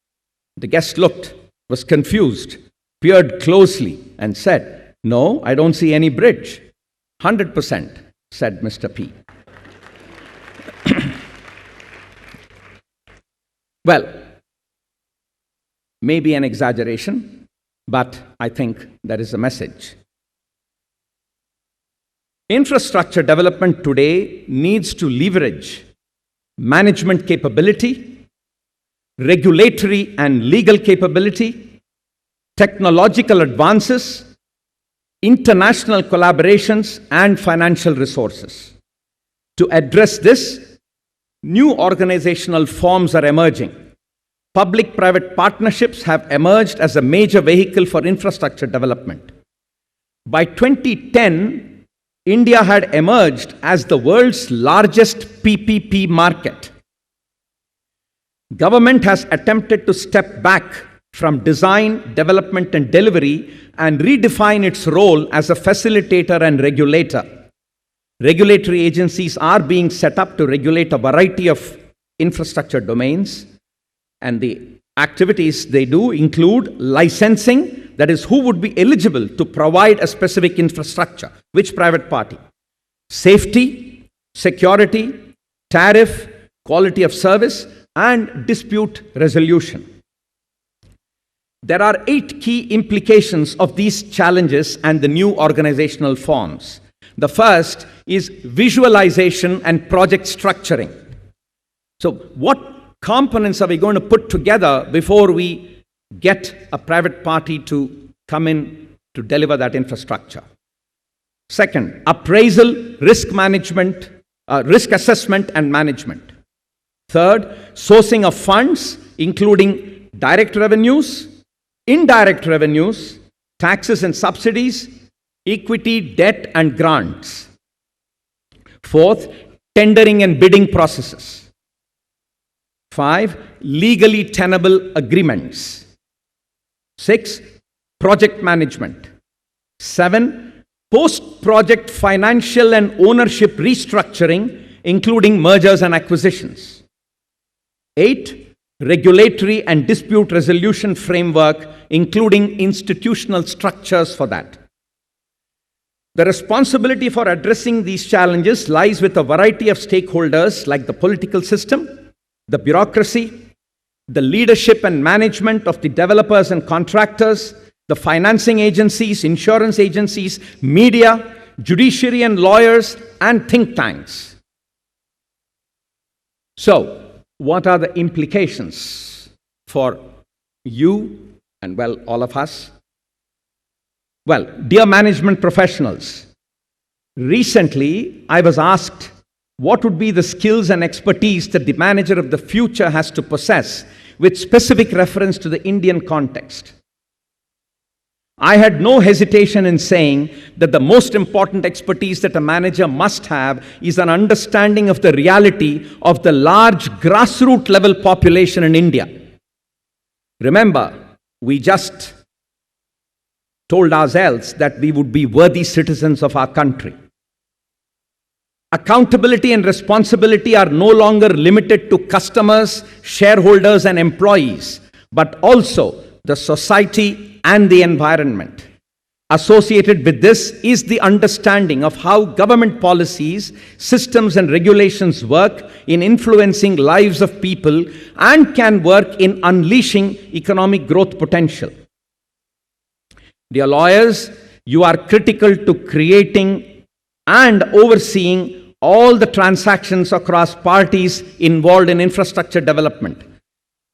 The guest looked, was confused, peered closely, and said, "No, I don't see any bridge." "100%, said Mr. P. Well, maybe an exaggeration, but I think that is a message. Infrastructure development today needs to leverage management capability, regulatory and legal capability, technological advances, international collaborations, and financial resources. To address this, new organizational forms are emerging. Public-private partnerships have emerged as a major vehicle for infrastructure development. By 2010, India had emerged as the world's largest PPP market. Government has attempted to step back from design, development, and delivery and redefine its role as a facilitator and regulator. Regulatory agencies are being set up to regulate a variety of infrastructure domains, and the activities they do include licensing, that is, who would be eligible to provide a specific infrastructure, which private party, safety, security, tariff, quality of service, and dispute resolution. There are 8 key implications of these challenges and the new organizational forms. The first is visualization and project structuring. So, what components are we going to put together before we get a private party to come in to deliver that infrastructure? Second, appraisal, risk management, risk assessment and management. Third, sourcing of funds, including direct revenues, indirect revenues, taxes and subsidies, equity, debt, and grants. Fourth, tendering and bidding processes. 5, legally tenable agreements. 6, project management. 7, post-project financial and ownership restructuring, including mergers and acquisitions. 8, regulatory and dispute resolution framework, including institutional structures for that. The responsibility for addressing these challenges lies with a variety of stakeholders like the political system, the bureaucracy, the leadership and management of the developers and contractors, the financing agencies, insurance agencies, media, judiciary and lawyers, and think tanks. So, what are the implications for you and, well, all of us? Well, dear management professionals, recently I was asked what would be the skills and expertise that the manager of the future has to possess with specific reference to the Indian context. I had no hesitation in saying that the most important expertise that a manager must have is an understanding of the reality of the large grassroots level population in India. Remember, we just told ourselves that we would be worthy citizens of our country. Accountability and responsibility are no longer limited to customers, shareholders, and employees, but also the society and the environment. Associated with this is the understanding of how government policies, systems, and regulations work in influencing lives of people and can work in unleashing economic growth potential. Dear lawyers, you are critical to creating and overseeing all the transactions across parties involved in infrastructure development.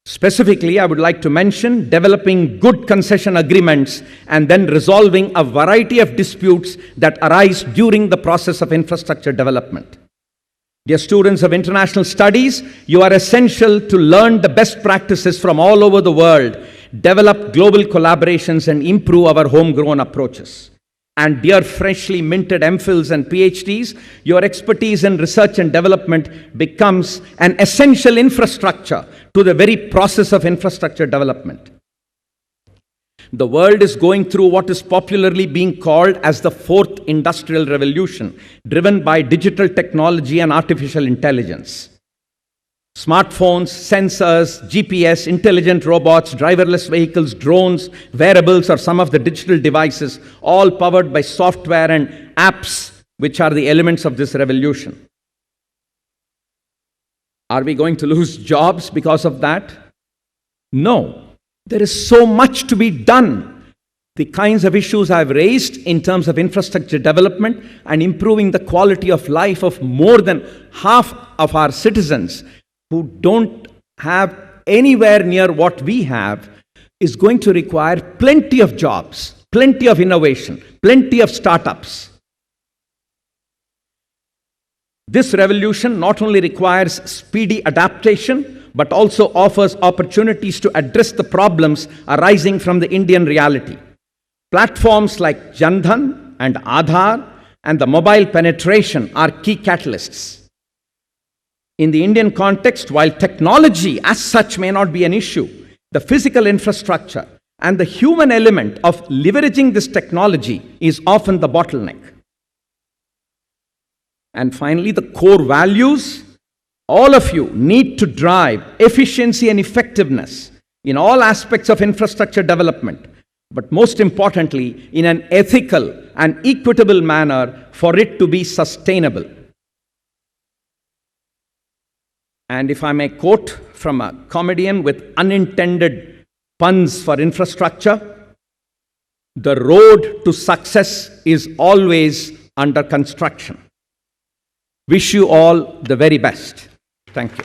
Specifically, I would like to mention developing good concession agreements and then resolving a variety of disputes that arise during the process of infrastructure development. Dear students of international studies, you are essential to learn the best practices from all over the world, develop global collaborations, and improve our homegrown approaches. And dear freshly minted MPhils and PhDs, your expertise in research and development becomes an essential infrastructure to the very process of infrastructure development. The world is going through what is popularly being called as the fourth industrial revolution, driven by digital technology and artificial intelligence. Smartphones, sensors, GPS, intelligent robots, driverless vehicles, drones, wearables are some of the digital devices, all powered by software and apps, which are the elements of this revolution. Are we going to lose jobs because of that? No. There is so much to be done. The kinds of issues I've raised in terms of infrastructure development and improving the quality of life of more than half of our citizens who don't have anywhere near what we have is going to require plenty of jobs, plenty of innovation, plenty of startups. This revolution not only requires speedy adaptation, but also offers opportunities to address the problems arising from the Indian reality. Platforms like Jan Dhan and Aadhaar and the mobile penetration are key catalysts. In the Indian context, while technology as such may not be an issue, the physical infrastructure and the human element of leveraging this technology is often the bottleneck. And finally, the core values. All of you need to drive efficiency and effectiveness in all aspects of infrastructure development, but most importantly, in an ethical and equitable manner for it to be sustainable. And if I may quote from a comedian with unintended puns for infrastructure, the road to success is always under construction. Wish you all the very best. Thank you.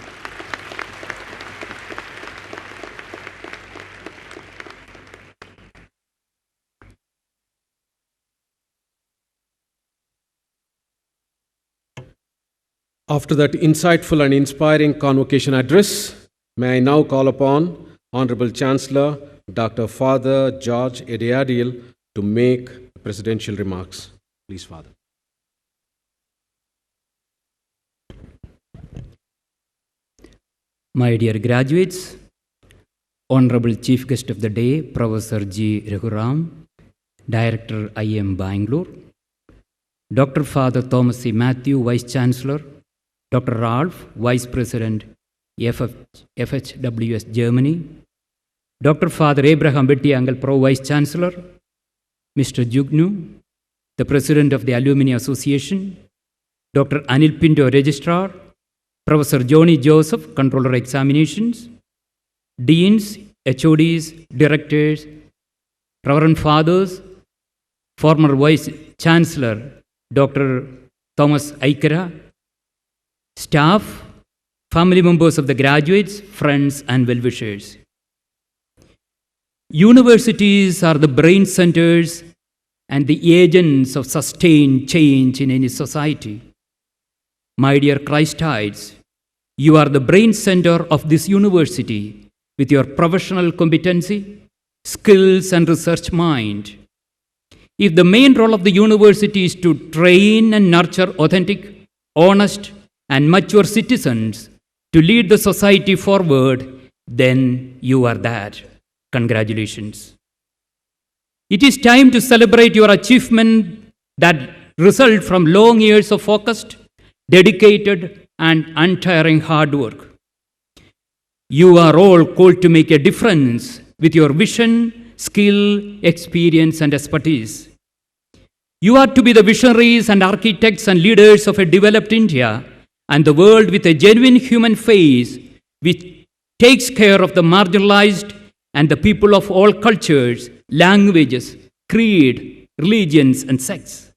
After that insightful and inspiring convocation address, may I now call upon Honorable Chancellor Dr. Father George Ediadiel to make presidential remarks. Please, Father. My dear graduates, Honorable Chief Guest of the Day, Professor G. Raghuram, Director IM Bangalore, Dr. Father Thomas C. Matthew, Vice Chancellor, Dr. Ralph, Vice President, FHWS Germany, Dr. Father Abraham Betty Angle, Pro Vice Chancellor, Mr. Jugnu, the President of the Alumni Association, Dr. Anil Pinto, Registrar, Professor Johnny Joseph, Controller Examinations, Deans, HODs, Directors, Reverend Fathers, former Vice Chancellor Dr. Thomas Aikara, staff, family members of the graduates, friends and well-wishers. Universities are the brain centers and the agents of sustained change in any society. My dear Christites, you are the brain center of this university with your professional competency, skills and research mind. If the main role of the university is to train and nurture authentic, honest and mature citizens to lead the society forward, then you are that. Congratulations. It is time to celebrate your achievement that result from long years of focused, dedicated and untiring hard work. You are all called to make a difference with your vision, skill, experience and expertise. You are to be the visionaries and architects and leaders of a developed India and the world with a genuine human face which takes care of the marginalized and the people of all cultures, languages, creed, religions and sects.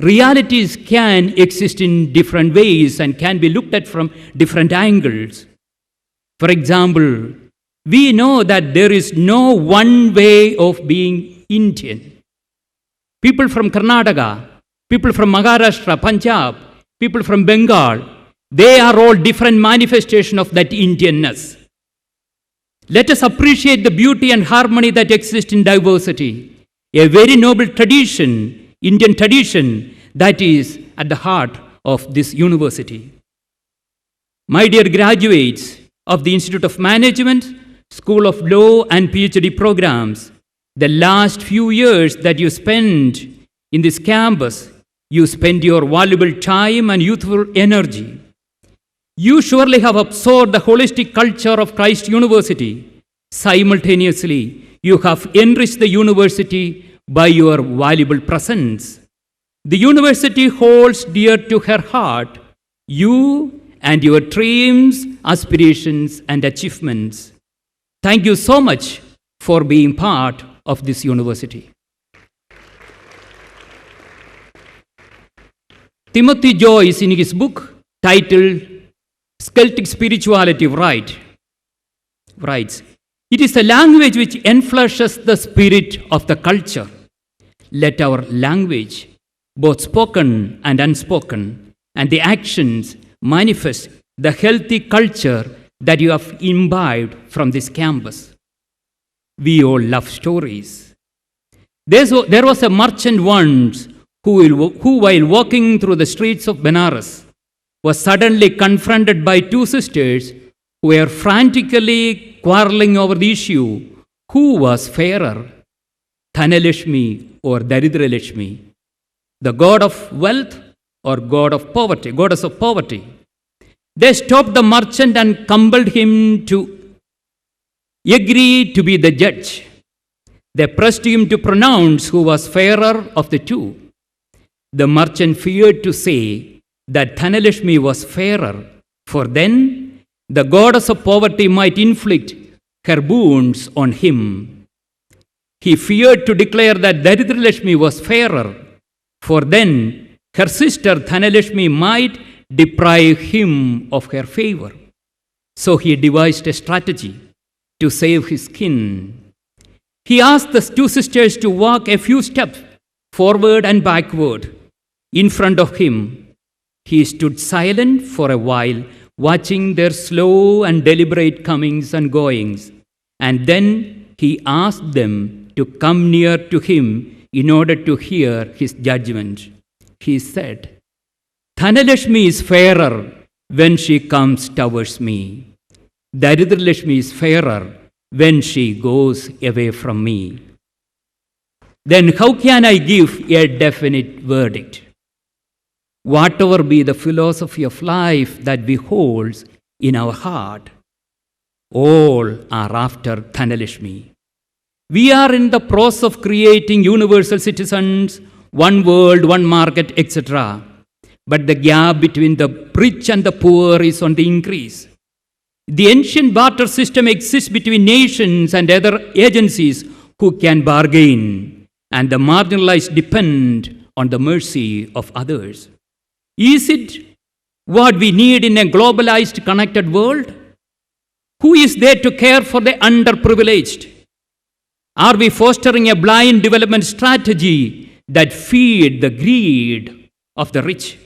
Realities can exist in different ways and can be looked at from different angles. For example, we know that there is no one way of being Indian. People from Karnataka, people from Maharashtra, Punjab, people from Bengal, they are all different manifestations of that Indianness. Let us appreciate the beauty and harmony that exist in diversity, a very noble tradition, Indian tradition, that is at the heart of this university. My dear graduates of the Institute of Management, School of Law and PhD programs, the last few years that you spent in this campus, you spent your valuable time and youthful energy. You surely have absorbed the holistic culture of Christ University. Simultaneously, you have enriched the university by your valuable presence. The university holds dear to her heart you and your dreams, aspirations, and achievements. Thank you so much for being part of this university. Timothy Joyce, in his book titled Celtic Spirituality, writes, "It is a language which enfleshes the spirit of the culture. Let our language, both spoken and unspoken, and the actions manifest the healthy culture that you have imbibed from this campus. We all love stories. There was a merchant once who, while walking through the streets of Benares, was suddenly confronted by two sisters who were frantically quarreling over the issue: who was fairer, Dhanalakshmi or Daridra-Lakshmi, the god of wealth or god of poverty, goddess of poverty? They stopped the merchant and compelled him to agree to be the judge. They pressed him to pronounce who was fairer of the two. The merchant feared to say that Dhanalakshmi was fairer, for then the goddess of poverty might inflict her wounds on him. He feared to declare that Daridra-Lakshmi was fairer, for then her sister Dhanalakshmi might deprive him of her favor. So he devised a strategy to save his skin. He asked the two sisters to walk a few steps forward and backward in front of him. He stood silent for a while, watching their slow and deliberate comings and goings, and then he asked them to come near to him in order to hear his judgment. He said, "Dhanalakshmi is fairer when she comes towards me. Daridra-Lakshmi is fairer when she goes away from me. Then how can I give a definite verdict? Whatever be the philosophy of life that we hold in our heart, all are after Dhanalakshmi. We are in the process of creating universal citizens, one world, one market, etc. But the gap between the rich and the poor is on the increase. The ancient barter system exists between nations and other agencies who can bargain, and the marginalized depend on the mercy of others. Is it what we need in a globalized, connected world? Who is there to care for the underprivileged? Are we fostering a blind development strategy that feeds the greed of the rich?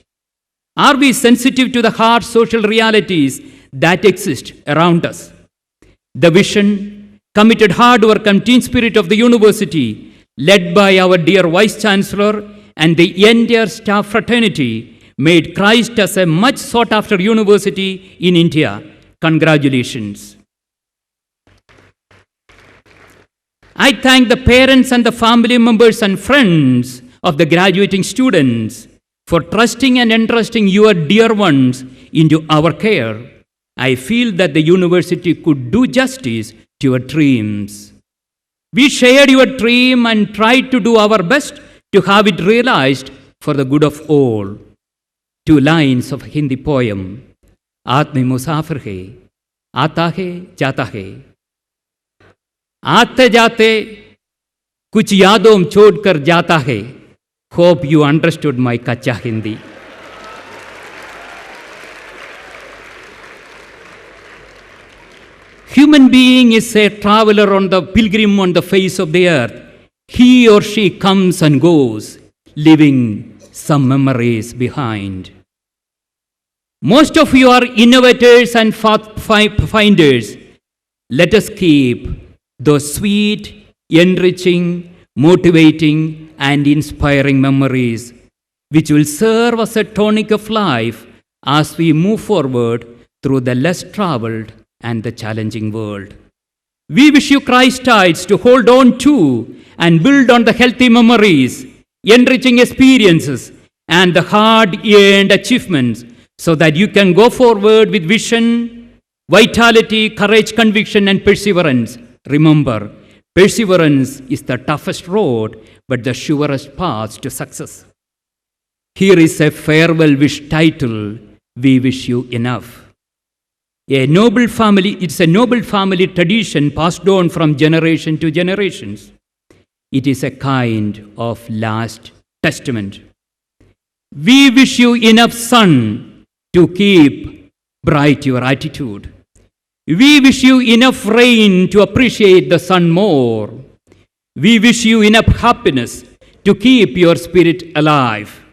Are we sensitive to the hard social realities that exist around us? The vision, committed hard work and team spirit of the university, led by our dear Vice Chancellor and the entire staff fraternity, made Christ as a much sought after university in India. Congratulations. I thank the parents and the family members and friends of the graduating students for trusting and entrusting your dear ones into our care. I feel that the university could do justice to your dreams. We shared your dream and tried to do our best to have it realized for the good of all. 2 lines of Hindi poem. आत्म मुसाफिर है, आता है जाता है, आते जाते कुछ यादों में छोड़कर जाता है. Hope you understood my kacha Hindi. Human being is a traveler on the pilgrim on the face of the earth. He or she comes and goes, leaving some memories behind. Most of you are innovators and finders. Let us keep those sweet, enriching, motivating, and inspiring memories, which will serve as a tonic of life as we move forward through the less traveled and the challenging world. We wish you Christites to hold on to and build on the healthy memories, enriching experiences, and the hard-earned achievements so that you can go forward with vision, vitality, courage, conviction, and perseverance. Remember, perseverance is the toughest road, but the surest path to success. Here is a farewell wish title, We Wish You Enough. It's a noble family tradition passed on from generation to generations. It is a kind of last testament. We wish you enough sun to keep bright your attitude. We wish you enough rain to appreciate the sun more. We wish you enough happiness to keep your spirit alive.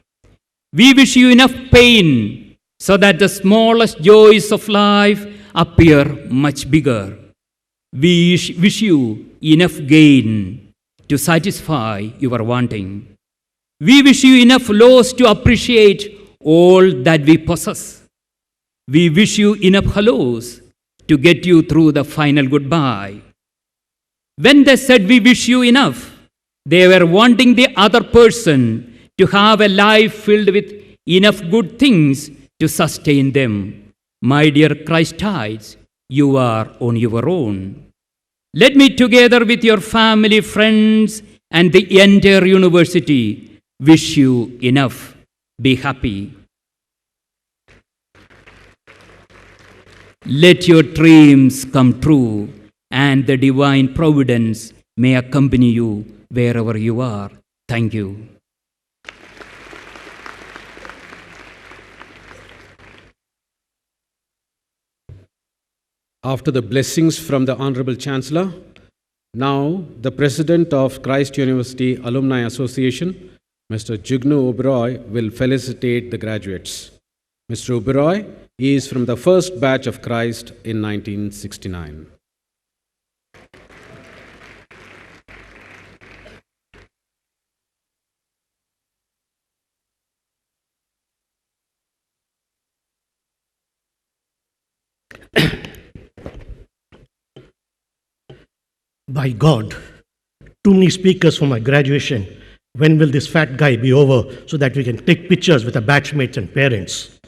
We wish you enough pain so that the smallest joys of life appear much bigger. We wish you enough gain to satisfy your wanting. We wish you enough loss to appreciate all that we possess. We wish you enough hellos to get you through the final goodbye. When they said we wish you enough, they were wanting the other person to have a life filled with enough good things to sustain them. My dear Christites, you are on your own. Let me, together with your family, friends, and the entire university, wish you enough. Be happy. Let your dreams come true, and the divine providence may accompany you wherever you are. Thank you. After the blessings from the Honorable Chancellor, now the President of Christ University Alumni Association, Mr. Jugnu Oberoi, will felicitate the graduates. Mr. Oberoi is from the first batch of Christ in 1969. By God, too many speakers for my graduation. When will this fat guy be over so that we can take pictures with our batchmates and parents?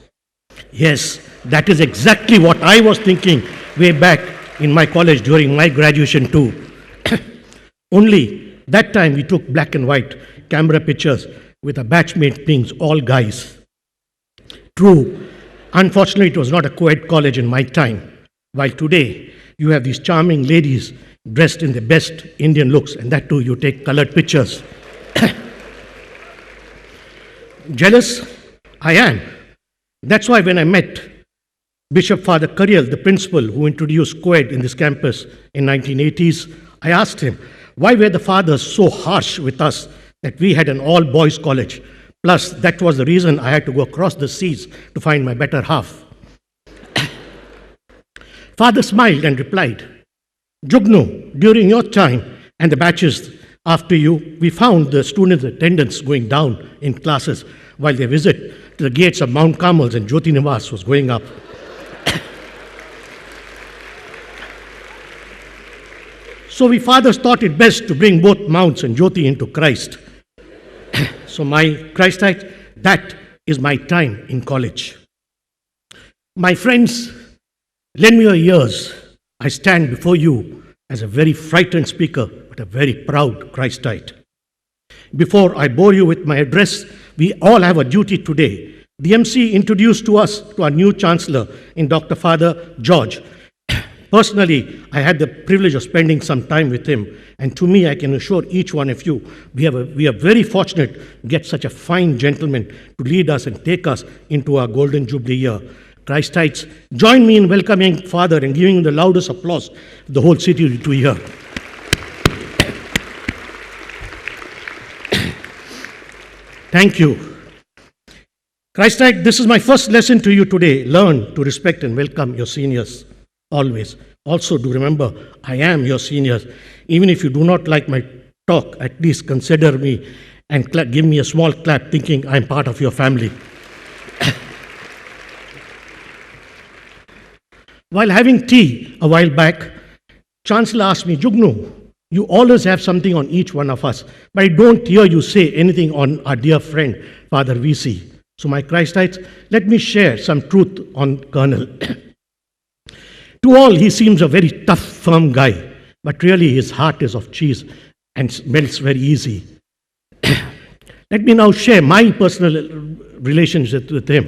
Yes, that is exactly what I was thinking way back in my college during my graduation too. Only that time we took black and white camera pictures with our batchmate being all guys. True, unfortunately it was not a co-ed college in my time, while today you have these charming ladies dressed in the best Indian looks, and that too you take colored pictures. Jealous? I am. That's why when I met Bishop Father Kuriel, the principal who introduced co-ed in this campus in 1980s, I asked him, why were the fathers so harsh with us that we had an all-boys college? Plus, that was the reason I had to go across the seas to find my better half. Father smiled and replied, Jugnu, during your time and the batches after you, we found the students' attendance going down in classes while their visit to the gates of Mount Carmel and Jyoti Nivas was going up. So we fathers thought it best to bring both Mounts and Jyoti into Christ. So my Christite, that is my time in college. My friends, lend me your ears. I stand before you as a very frightened speaker, but a very proud Christite. Before I bore you with my address, we all have a duty today. The MC introduced to us to our new Chancellor in Dr. Father George. Personally, I had the privilege of spending some time with him, and to me, I can assure each one of you, we are very fortunate to get such a fine gentleman to lead us and take us into our Golden Jubilee year. Christites, join me in welcoming Father and giving him the loudest applause the whole city to hear. Thank you. Christite, this is my first lesson to you today. Learn to respect and welcome your seniors, always. Also, do remember, I am your seniors. Even if you do not like my talk, at least consider me and give me a small clap thinking I'm part of your family. While having tea a while back, Chancellor asked me, Jugnu, you always have something on each one of us, but I don't hear you say anything on our dear friend, Father VC. So my Christites, let me share some truth on Colonel. To all, he seems a very tough, firm guy, but really his heart is of cheese and melts very easy. Let me now share my personal relationship with him.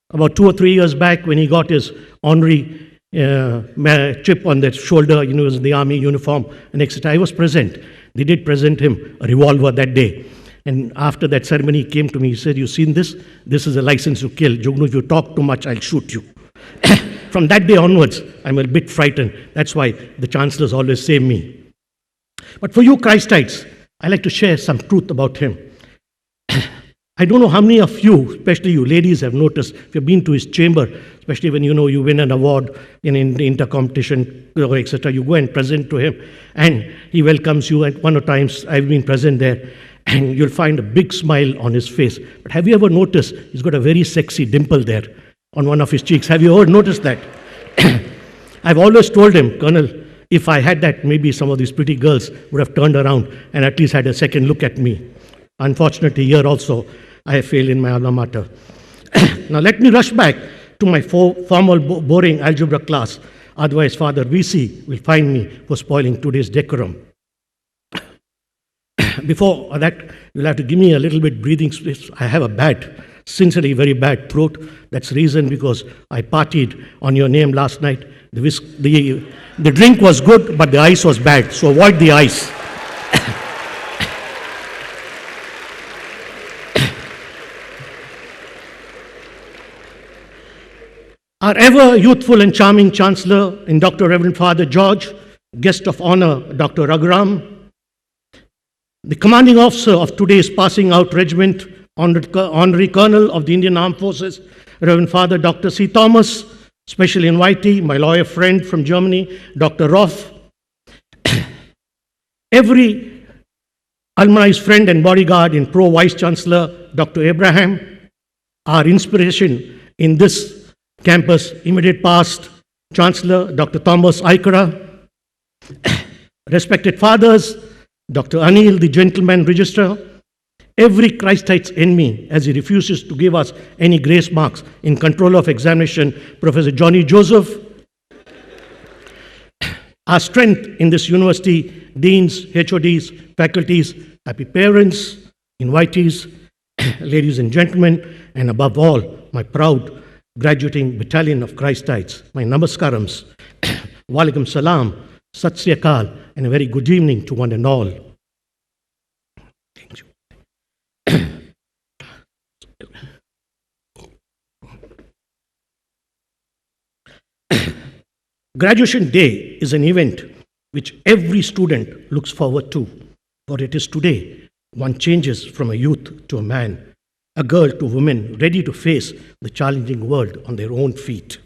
About 2 or 3 years back, when he got his honorary chip on the shoulder, he was in the army uniform, and etc., I was present. They did present him a revolver that day. And after that ceremony, he came to me, he said, you seen this? This is a license to kill. Jugnu, if you talk too much, I'll shoot you. From that day onwards, I'm a bit frightened. That's why the chancellors always save me. But for you Christites, I like to share some truth about him. I don't know how many of you, especially you ladies, have noticed, if you've been to his chamber, especially when you win an award in the inter-competition, etc., you go and present to him, and he welcomes you. And one of the times I've been present there, and you'll find a big smile on his face. But have you ever noticed he's got a very sexy dimple there on one of his cheeks? Have you ever noticed that? I've always told him, Colonel, if I had that, maybe some of these pretty girls would have turned around and at least had a second look at me. Unfortunately, here also, I have failed in my alma mater. Now let me rush back to my formal boring algebra class. Otherwise, Father VC will find me for spoiling today's decorum. Before that, you'll have to give me a little bit breathing space. I have a bad, sincerely very bad throat. That's the reason, because I partied on your name last night. The drink was good, but the ice was bad, so avoid the ice. Our ever youthful and charming Chancellor in Dr. Reverend Father George, guest of honor Dr. Raghuram, the commanding officer of today's passing out regiment, honorary colonel of the Indian Armed Forces, Reverend Father Dr. C. Thomas, special invitee, my lawyer friend from Germany, Dr. Roth, every alumni's friend and bodyguard in Pro Vice Chancellor Dr. Abraham, our inspiration in this campus, immediate past, Chancellor Dr. Thomas Aikara, respected fathers, Dr. Anil, the gentleman registrar, every Christite's enemy, as he refuses to give us any grace marks, in control of examination, Professor Johnny Joseph, our strength in this university, deans, HODs, faculties, happy parents, invitees, ladies and gentlemen, and above all, my proud graduating battalion of Christites, my namaskarams, walaikum salam, sat sri akal, and a very good evening to one and all. Thank you. Graduation Day is an event which every student looks forward to, for it is today one changes from a youth to a man, a girl to women, ready to face the challenging world on their own feet.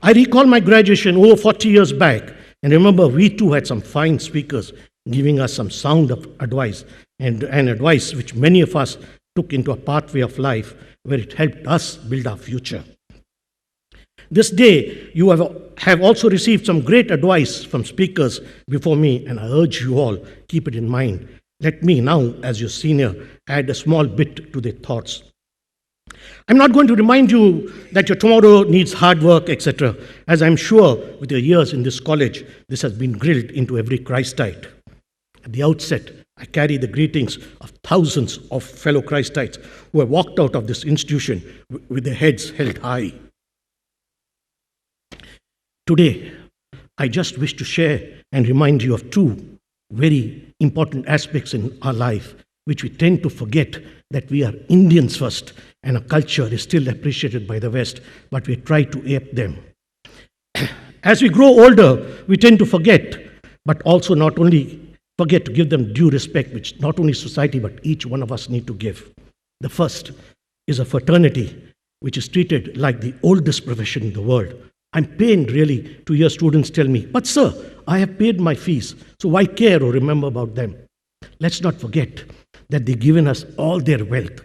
I recall my graduation over 40 years back, and remember we too had some fine speakers giving us some sound of advice, and advice which many of us took into a pathway of life where it helped us build our future. This day, you have also received some great advice from speakers before me, and I urge you all, keep it in mind. Let me now, as your senior, add a small bit to their thoughts. I'm not going to remind you that your tomorrow needs hard work, etc., as I'm sure with your years in this college, this has been drilled into every Christite. At the outset, I carry the greetings of thousands of fellow Christites who have walked out of this institution with their heads held high. Today, I just wish to share and remind you of two very important aspects in our life, which we tend to forget, that we are Indians first, and our culture is still appreciated by the West, but we try to ape them. As we grow older, we tend to forget, but also not only forget to give them due respect, which not only society, but each one of us need to give. The first is a fraternity, which is treated like the oldest profession in the world. I'm pained really to hear students tell me, but sir, I have paid my fees, so why care or remember about them? Let's not forget that they've given us all their wealth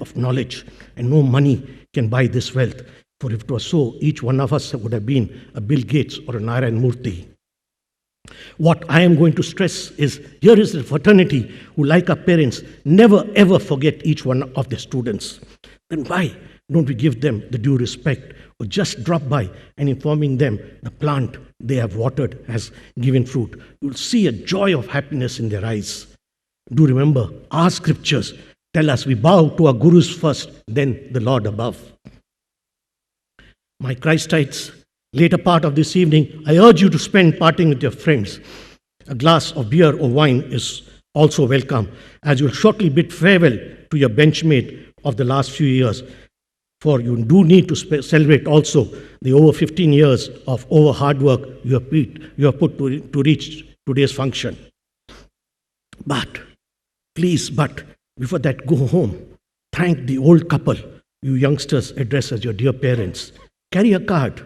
of knowledge, and no money can buy this wealth. For if it was so, each one of us would have been a Bill Gates or a Narayan Murthy. What I am going to stress is, here is a fraternity who, like our parents, never ever forget each one of their students. Then why don't we give them the due respect, or just drop by and informing them the plant they have watered has given fruit? You will see a joy of happiness in their eyes. Do remember, our scriptures tell us we bow to our gurus first, then the Lord above. My Christites, later part of this evening, I urge you to spend parting with your friends. A glass of beer or wine is also welcome, as you will shortly bid farewell to your benchmate of the last few years. For you do need to celebrate also the over 15 years of over hard work you have put to reach today's function. But, please, before that, go home. Thank the old couple you youngsters address as your dear parents. Carry a card,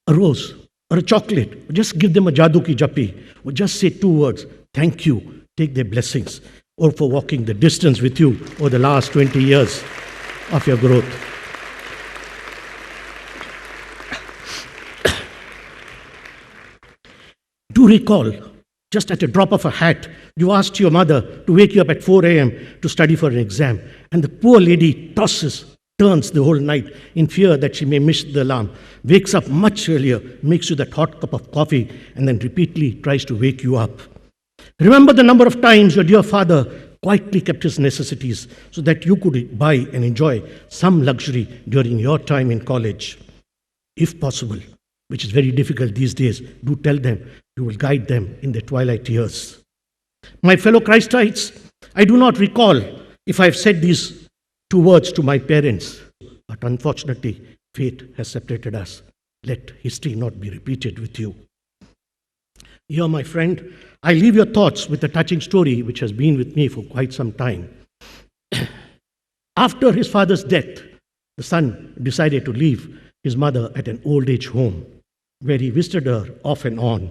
a rose, or a chocolate, or just give them a jadoo ki jappi, or just say 2 words, thank you, take their blessings, or for walking the distance with you over the last 20 years of your growth. Do recall, just at a drop of a hat, you asked your mother to wake you up at 4 a.m. to study for an exam, and the poor lady turns the whole night in fear that she may miss the alarm, wakes up much earlier, makes you that hot cup of coffee, and then repeatedly tries to wake you up. Remember the number of times your dear father quietly kept his necessities so that you could buy and enjoy some luxury during your time in college. If possible, which is very difficult these days, do tell them you will guide them in their twilight years. My fellow Christites, I do not recall if I have said these 2 words to my parents, but unfortunately, fate has separated us. Let history not be repeated with you. Here, my friend, I leave your thoughts with a touching story which has been with me for quite some time. After his father's death, the son decided to leave his mother at an old age home, where he visited her off and on.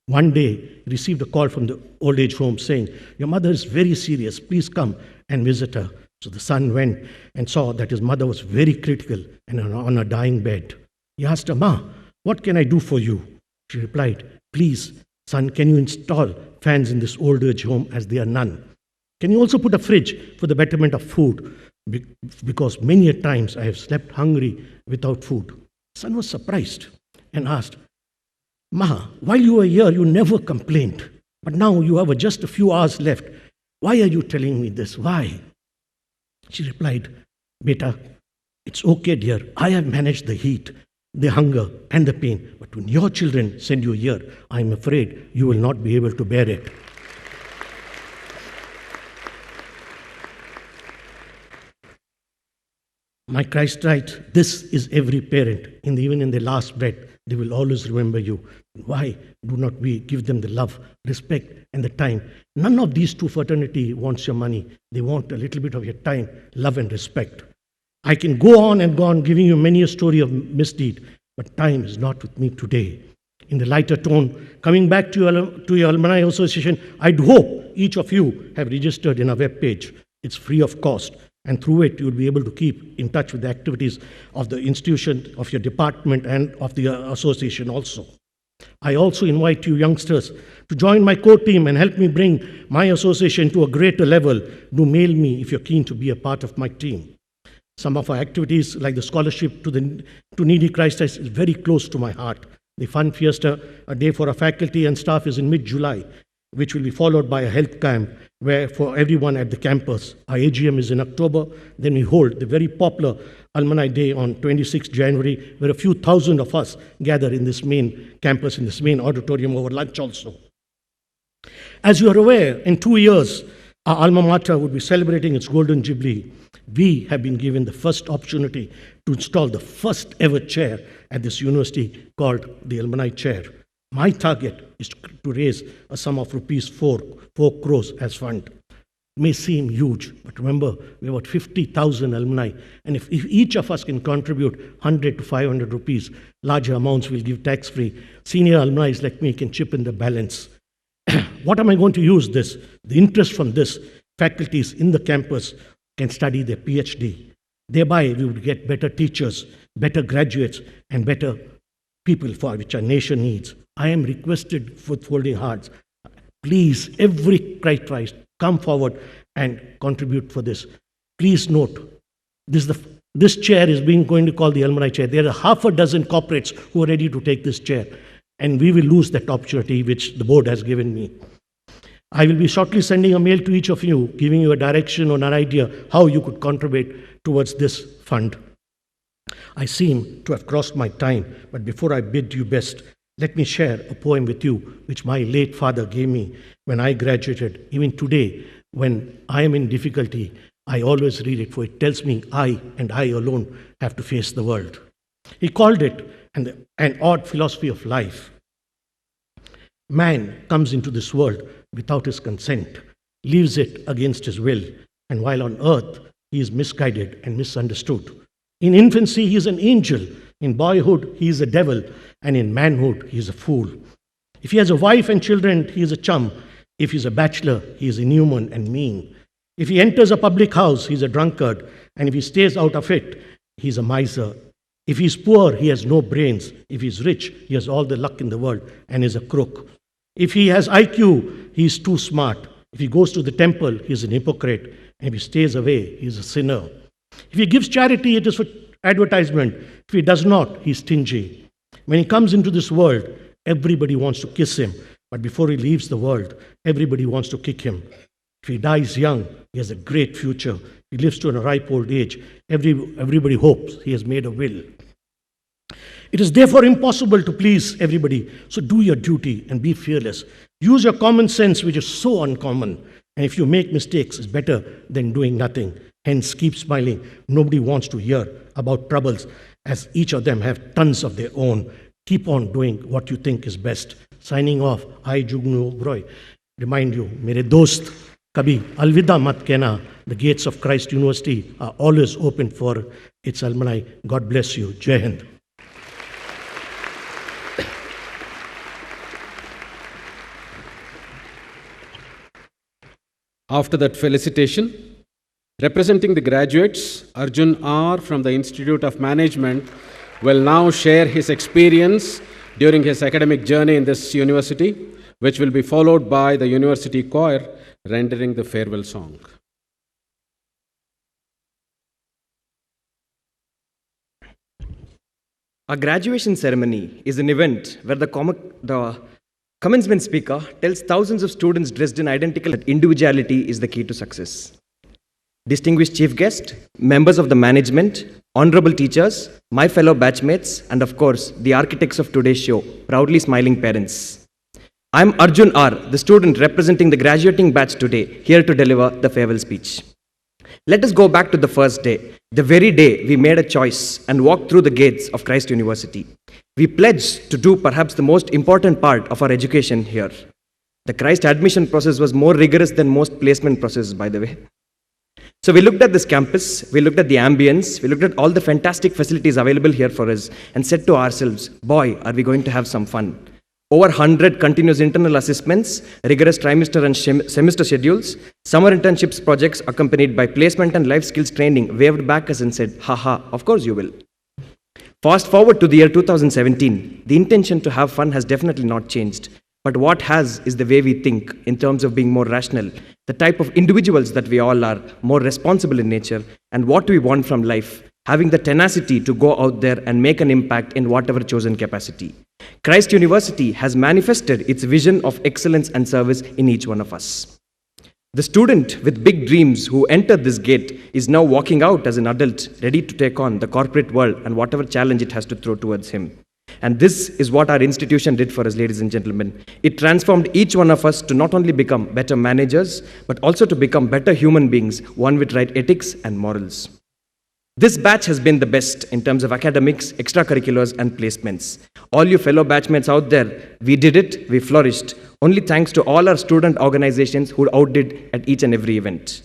One day, he received a call from the old age home saying, "Your mother is very serious, please come and visit her." So the son went and saw that his mother was very critical and on a dying bed. He asked her, "Ma, what can I do for you?" She replied, "Please, son, can you install fans in this old age home as there are none? Can you also put a fridge for the betterment of food? Because many a times I have slept hungry without food." The son was surprised and asked, "Ma, while you were here, you never complained. But now you have just a few hours left. Why are you telling me this? Why?" She replied, "Beta, it's okay, dear. I have managed the heat, the hunger, and the pain. But when your children send you here, I'm afraid you will not be able to bear it." My Christites, this is every parent, even in their last breath, they will always remember you. Why do not we give them the love, respect, and the time? None of these two fraternity wants your money. They want a little bit of your time, love, and respect. I can go on and go on giving you many a story of misdeed, but time is not with me today. In the lighter tone, coming back to your Alumni Association, I'd hope each of you have registered in our webpage. It's free of cost. And through it, you'll be able to keep in touch with the activities of the institution, of your department, and of the association also. I also invite you youngsters to join my core team and help me bring my association to a greater level. Do mail me if you're keen to be a part of my team. Some of our activities, like the scholarship to needy Christites, is very close to my heart. The Fun Fiesta, a day for our faculty and staff, is in mid-July, which will be followed by a health camp where for everyone at the campus. Our AGM is in October. Then we hold the very popular Alumni Day on 26th January, where a few thousand of us gather in this main campus, in this main auditorium over lunch also. As you are aware, in 2 years, our alma mater would be celebrating its Golden Jubilee. We have been given the first opportunity to install the first ever chair at this university called the Alumni Chair. My target is to raise a sum of rupees 4 crores as fund. It may seem huge, but remember, we have about 50,000 alumni, and if each of us can contribute 100 to 500 rupees, larger amounts we'll give tax-free. Senior alumni like me can chip in the balance. What am I going to use this? The interest from this, faculties in the campus can study their PhD. Thereby, we would get better teachers, better graduates, and better people for which our nation needs. I am requested with folding hearts. Please, every Christ, come forward and contribute for this. Please note, this chair is going to call the Alumni chair. There are half a dozen corporates who are ready to take this chair, and we will lose that opportunity which the board has given me. I will be shortly sending a mail to each of you, giving you a direction or an idea how you could contribute towards this fund. I seem to have crossed my time, but before I bid you best, let me share a poem with you which my late father gave me when I graduated. Even today, when I am in difficulty, I always read it, for it tells me I and I alone have to face the world. He called it an odd philosophy of life. Man comes into this world without his consent, leaves it against his will, and while on earth, he is misguided and misunderstood. In infancy, he is an angel. In boyhood, he is a devil. And in manhood, he is a fool. If he has a wife and children, he is a chum. If he is a bachelor, he is inhuman and mean. If he enters a public house, he is a drunkard. And if he stays out of it, he is a miser. If he is poor, he has no brains. If he is rich, he has all the luck in the world and is a crook. If he has IQ, he is too smart. If he goes to the temple, he is an hypocrite. And if he stays away, he is a sinner. If he gives charity, it is for advertisement. If he does not, he is stingy. When he comes into this world, everybody wants to kiss him. But before he leaves the world, everybody wants to kick him. If he dies young, he has a great future. If he lives to a ripe old age, everybody hopes he has made a will. It is therefore impossible to please everybody. So do your duty and be fearless. Use your common sense, which is so uncommon. And if you make mistakes, it's better than doing nothing. Hence, keep smiling. Nobody wants to hear about troubles, as each of them have tons of their own. Keep on doing what you think is best. Signing off, I, Jugnu Broy, remind you, mere dost, kabhi alvida mat kehna. The gates of Christ University are always open for its alumni. God bless you. Jai Hind. After that felicitation, representing the graduates, Arjun R. from the Institute of Management will now share his experience during his academic journey in this university, which will be followed by the university choir rendering the farewell song. A graduation ceremony is an event where the commencement speaker tells thousands of students dressed in identical that individuality is the key to success. Distinguished chief guest, members of the management, honorable teachers, my fellow batchmates, and of course, the architects of today's show, proudly smiling parents. I'm Arjun R., the student representing the graduating batch today, here to deliver the farewell speech. Let us go back to the first day, the very day we made a choice and walked through the gates of Christ University. We pledged to do perhaps the most important part of our education here. The Christ admission process was more rigorous than most placement processes, by the way. So we looked at this campus, we looked at the ambience, we looked at all the fantastic facilities available here for us and said to ourselves, boy, are we going to have some fun. Over 100 continuous internal assessments, rigorous trimester and semester schedules, summer internships projects accompanied by placement and life skills training waved back us and said, haha, of course you will. Fast forward to the year 2017, the intention to have fun has definitely not changed. But what has is the way we think in terms of being more rational, the type of individuals that we all are, more responsible in nature, and what we want from life, having the tenacity to go out there and make an impact in whatever chosen capacity. Christ University has manifested its vision of excellence and service in each one of us. The student with big dreams who entered this gate is now walking out as an adult, ready to take on the corporate world and whatever challenge it has to throw towards him. And this is what our institution did for us, ladies and gentlemen. It transformed each one of us to not only become better managers, but also to become better human beings, one with right ethics and morals. This batch has been the best in terms of academics, extracurriculars, and placements. All you fellow batchmates out there, we did it, we flourished, only thanks to all our student organizations who outdid at each and every event.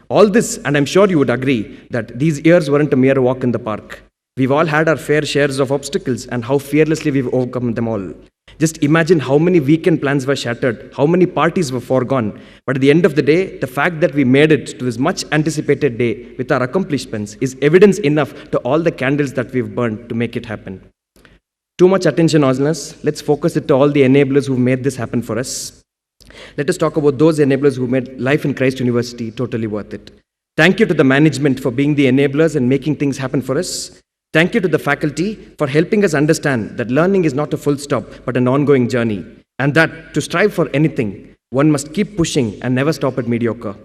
All this, and I'm sure you would agree, that these years weren't a mere walk in the park. We've all had our fair shares of obstacles and how fearlessly we've overcome them all. Just imagine how many weekend plans were shattered, how many parties were foregone. But at the end of the day, the fact that we made it to this much anticipated day with our accomplishments is evidence enough to all the candles that we've burned to make it happen. Too much attention on us. Let's focus it to all the enablers who made this happen for us. Let us talk about those enablers who made life in Christ University totally worth it. Thank you to the management for being the enablers and making things happen for us. Thank you to the faculty for helping us understand that learning is not a full stop, but an ongoing journey, and that to strive for anything, one must keep pushing and never stop at mediocre.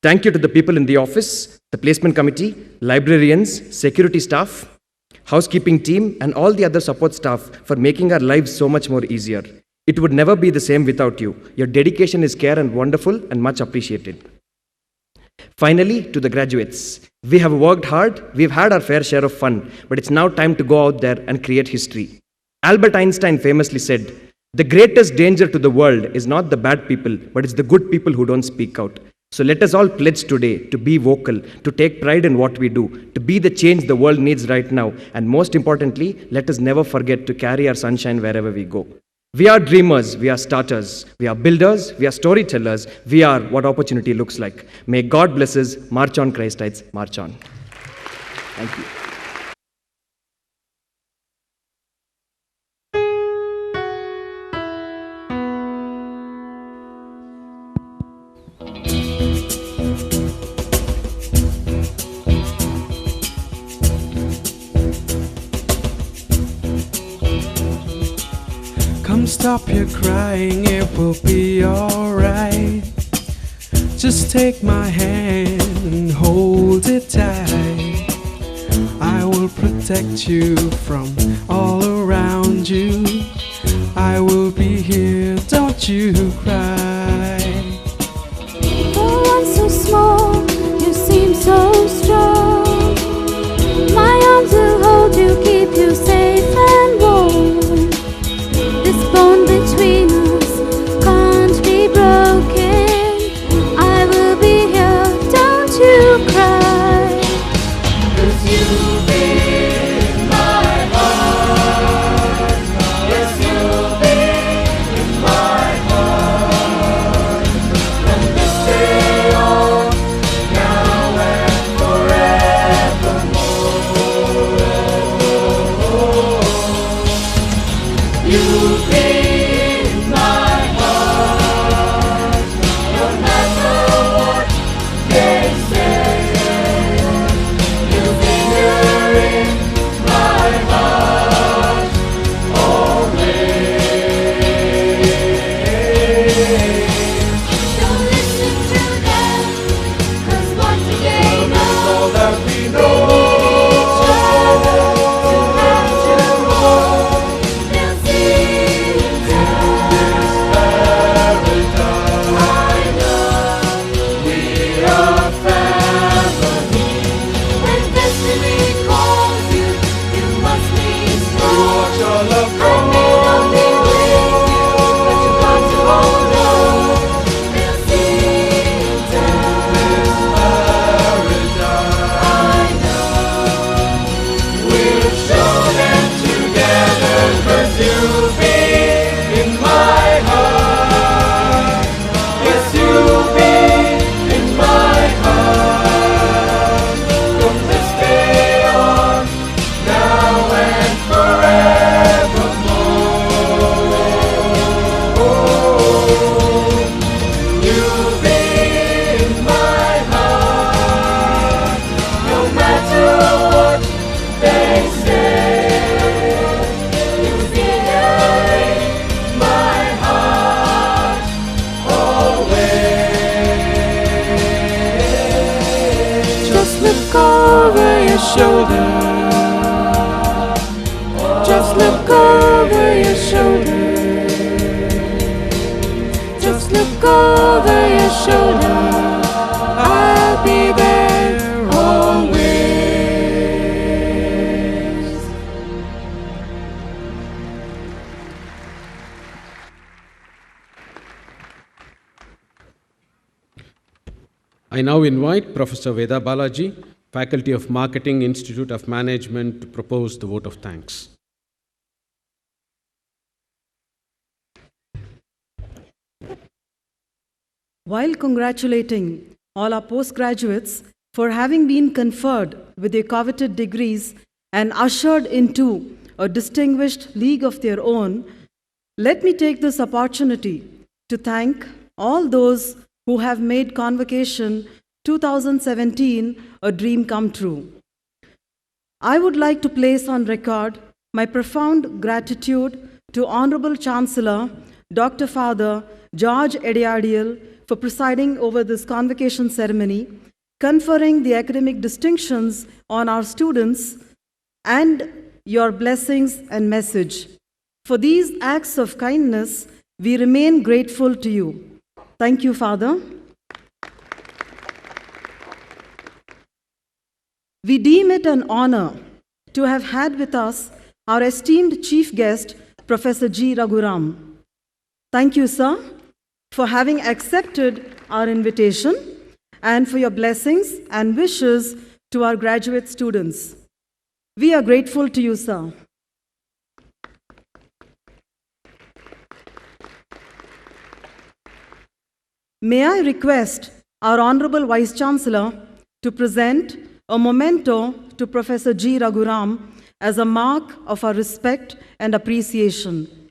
Thank you to the people in the office, the placement committee, librarians, security staff, housekeeping team, and all the other support staff for making our lives so much more easier. It would never be the same without you. Your dedication is care and wonderful and much appreciated. Finally, to the graduates, we have worked hard, we've had our fair share of fun, but it's now time to go out there and create history. Albert Einstein famously said, "The greatest danger to the world is not the bad people, but it's the good people who don't speak out." So let us all pledge today to be vocal, to take pride in what we do, to be the change the world needs right now, and most importantly, let us never forget to carry our sunshine wherever we go. We are dreamers, we are starters, we are builders, we are storytellers, we are what opportunity looks like. May God bless us. March on, Christites, march on. Thank you. Come stop your crying, it will be alright. Just take my hand and hold it tight. I will protect you from all around you. I will be here, don't you cry. For one so small, you seem so strong. My arms will hold you, keep you safe and warm. This bond between us can't be broken. I will be here, don't you cry. 'Cause you'll be in my heart. Yes, you'll be in my heart. From this day on, now and forevermore. You'll be in my heart, no matter what they say. You'll be here in my heart, always. Don't listen to them, 'cause what do they know? All that we know. Just look over your shoulder. Just look over your shoulder. I'll be there always. I now invite Professor Veda Balaji, Faculty of Marketing, Institute of Management, to propose the vote of thanks. While congratulating all our postgraduates for having been conferred with their coveted degrees and ushered into a distinguished league of their own, let me take this opportunity to thank all those who have made Convocation 2017 a dream come true. I would like to place on record my profound gratitude to Honorable Chancellor Dr. Father George Ediadiel for presiding over this convocation ceremony, conferring the academic distinctions on our students, and your blessings and message. For these acts of kindness, we remain grateful to you. Thank you, Father. We deem it an honor to have had with us our esteemed chief guest, Professor G. Raghuram. Thank you, sir, for having accepted our invitation and for your blessings and wishes to our graduate students. We are grateful to you, sir. May I request our Honorable Vice Chancellor to present a memento to Professor G. Raghuram as a mark of our respect and appreciation.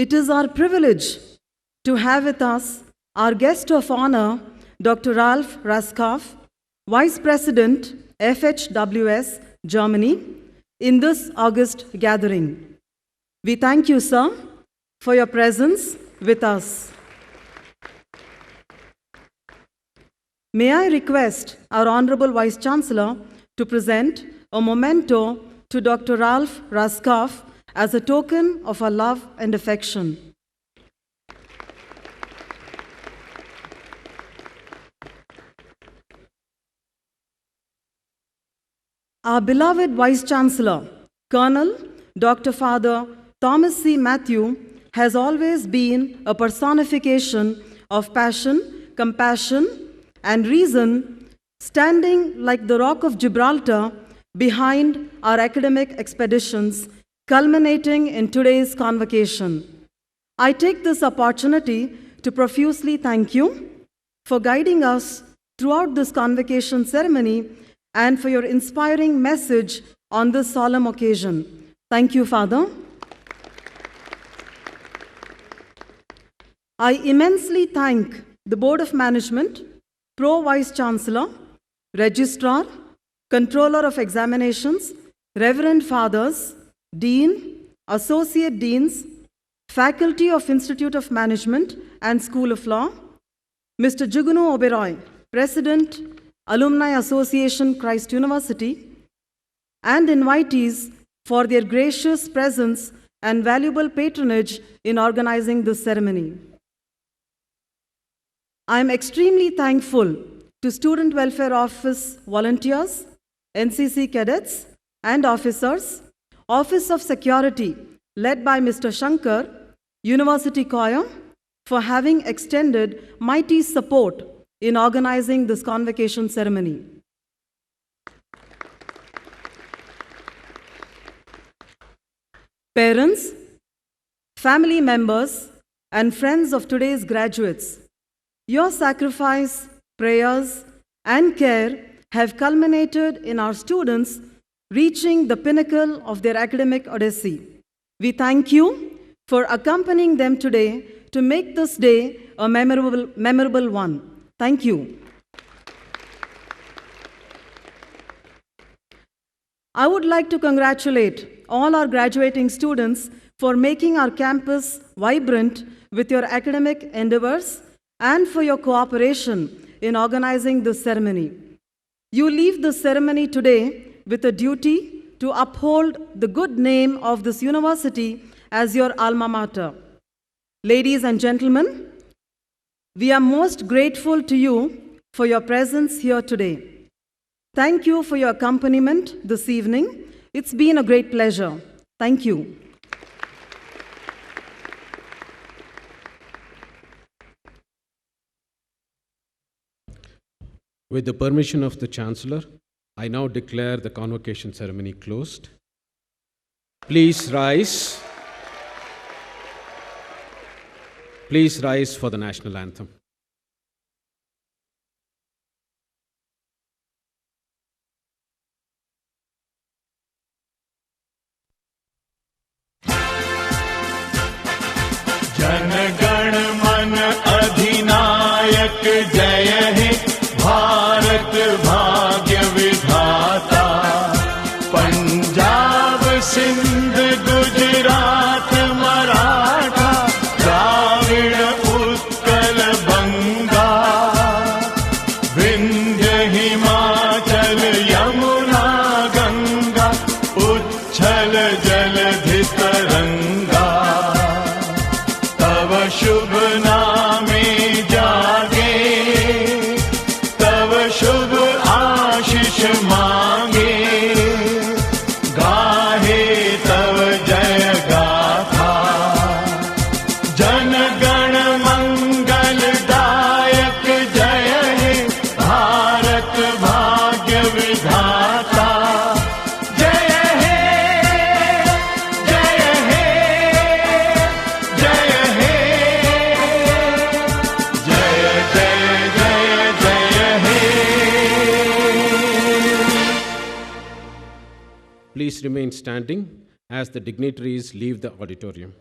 It is our privilege to have with us our guest of honor, Dr. Ralph Raskoff, Vice President, FHWS, Germany, in this August gathering. We thank you, sir, for your presence with us. May I request our Honorable Vice Chancellor to present a memento to Dr. Ralph Raskoff as a token of our love and affection. Our beloved Vice Chancellor, Colonel Dr. Father Thomas C. Matthew, has always been a personification of passion, compassion, and reason, standing like the Rock of Gibraltar behind our academic expeditions, culminating in today's convocation. I take this opportunity to profusely thank you for guiding us throughout this convocation ceremony and for your inspiring message on this solemn occasion. Thank you, Father. I immensely thank the Board of Management, Pro Vice Chancellor, Registrar, Controller of Examinations, Reverend Fathers, Dean, Associate Deans, Faculty of Institute of Management and School of Law, Mr. Jugunu Oberoi, President, Alumni Association, Christ University, and invitees for their gracious presence and valuable patronage in organizing this ceremony. I am extremely thankful to Student Welfare Office volunteers, NCC cadets and officers, Office of Security led by Mr. Shankar, University Choir, for having extended mighty support in organizing this convocation ceremony. Parents, family members, and friends of today's graduates, your sacrifice, prayers, and care have culminated in our students reaching the pinnacle of their academic odyssey. We thank you for accompanying them today to make this day a memorable one. Thank you. I would like to congratulate all our graduating students for making our campus vibrant with your academic endeavors and for your cooperation in organizing this ceremony. You leave the ceremony today with a duty to uphold the good name of this university as your alma mater. Ladies and gentlemen, we are most grateful to you for your presence here today. Thank you for your accompaniment this evening. It's been a great pleasure. Thank you. With the permission of the Chancellor, I now declare the convocation ceremony closed. Please rise. Please rise for the national anthem. Jana Gana मन अधिनायक जय हे भारत भाग्य विधाता पंजाब सिंध गुजरात मराठा द्राविड़ उत्कल बंगा विंध्य हिमाचल यमुना गंगा उच्छल जलधि तरंगा तव शुभ नामे जागे तव शुभ आशीष मांगे गाहे तव जय गाथा जन गण मंगल दायक जय हे भारत भाग्य विधाता जय हे जय हे जय हे जय जय जय जय हे Please remain standing as the dignitaries leave the auditorium.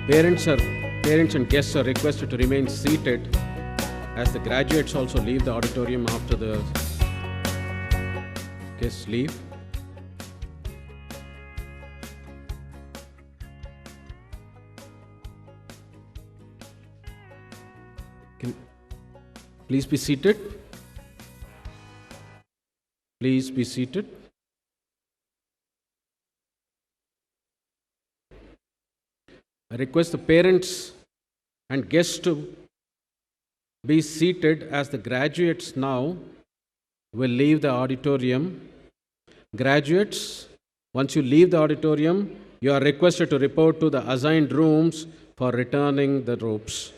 Parents and guests are requested to remain seated as the graduates also leave the auditorium after the guests leave. Please be seated. Please be seated. I request the parents and guests to be seated as the graduates now will leave the auditorium. Graduates, once you leave the auditorium, you are requested to report to the assigned rooms for returning the robes.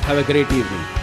Have a great evening.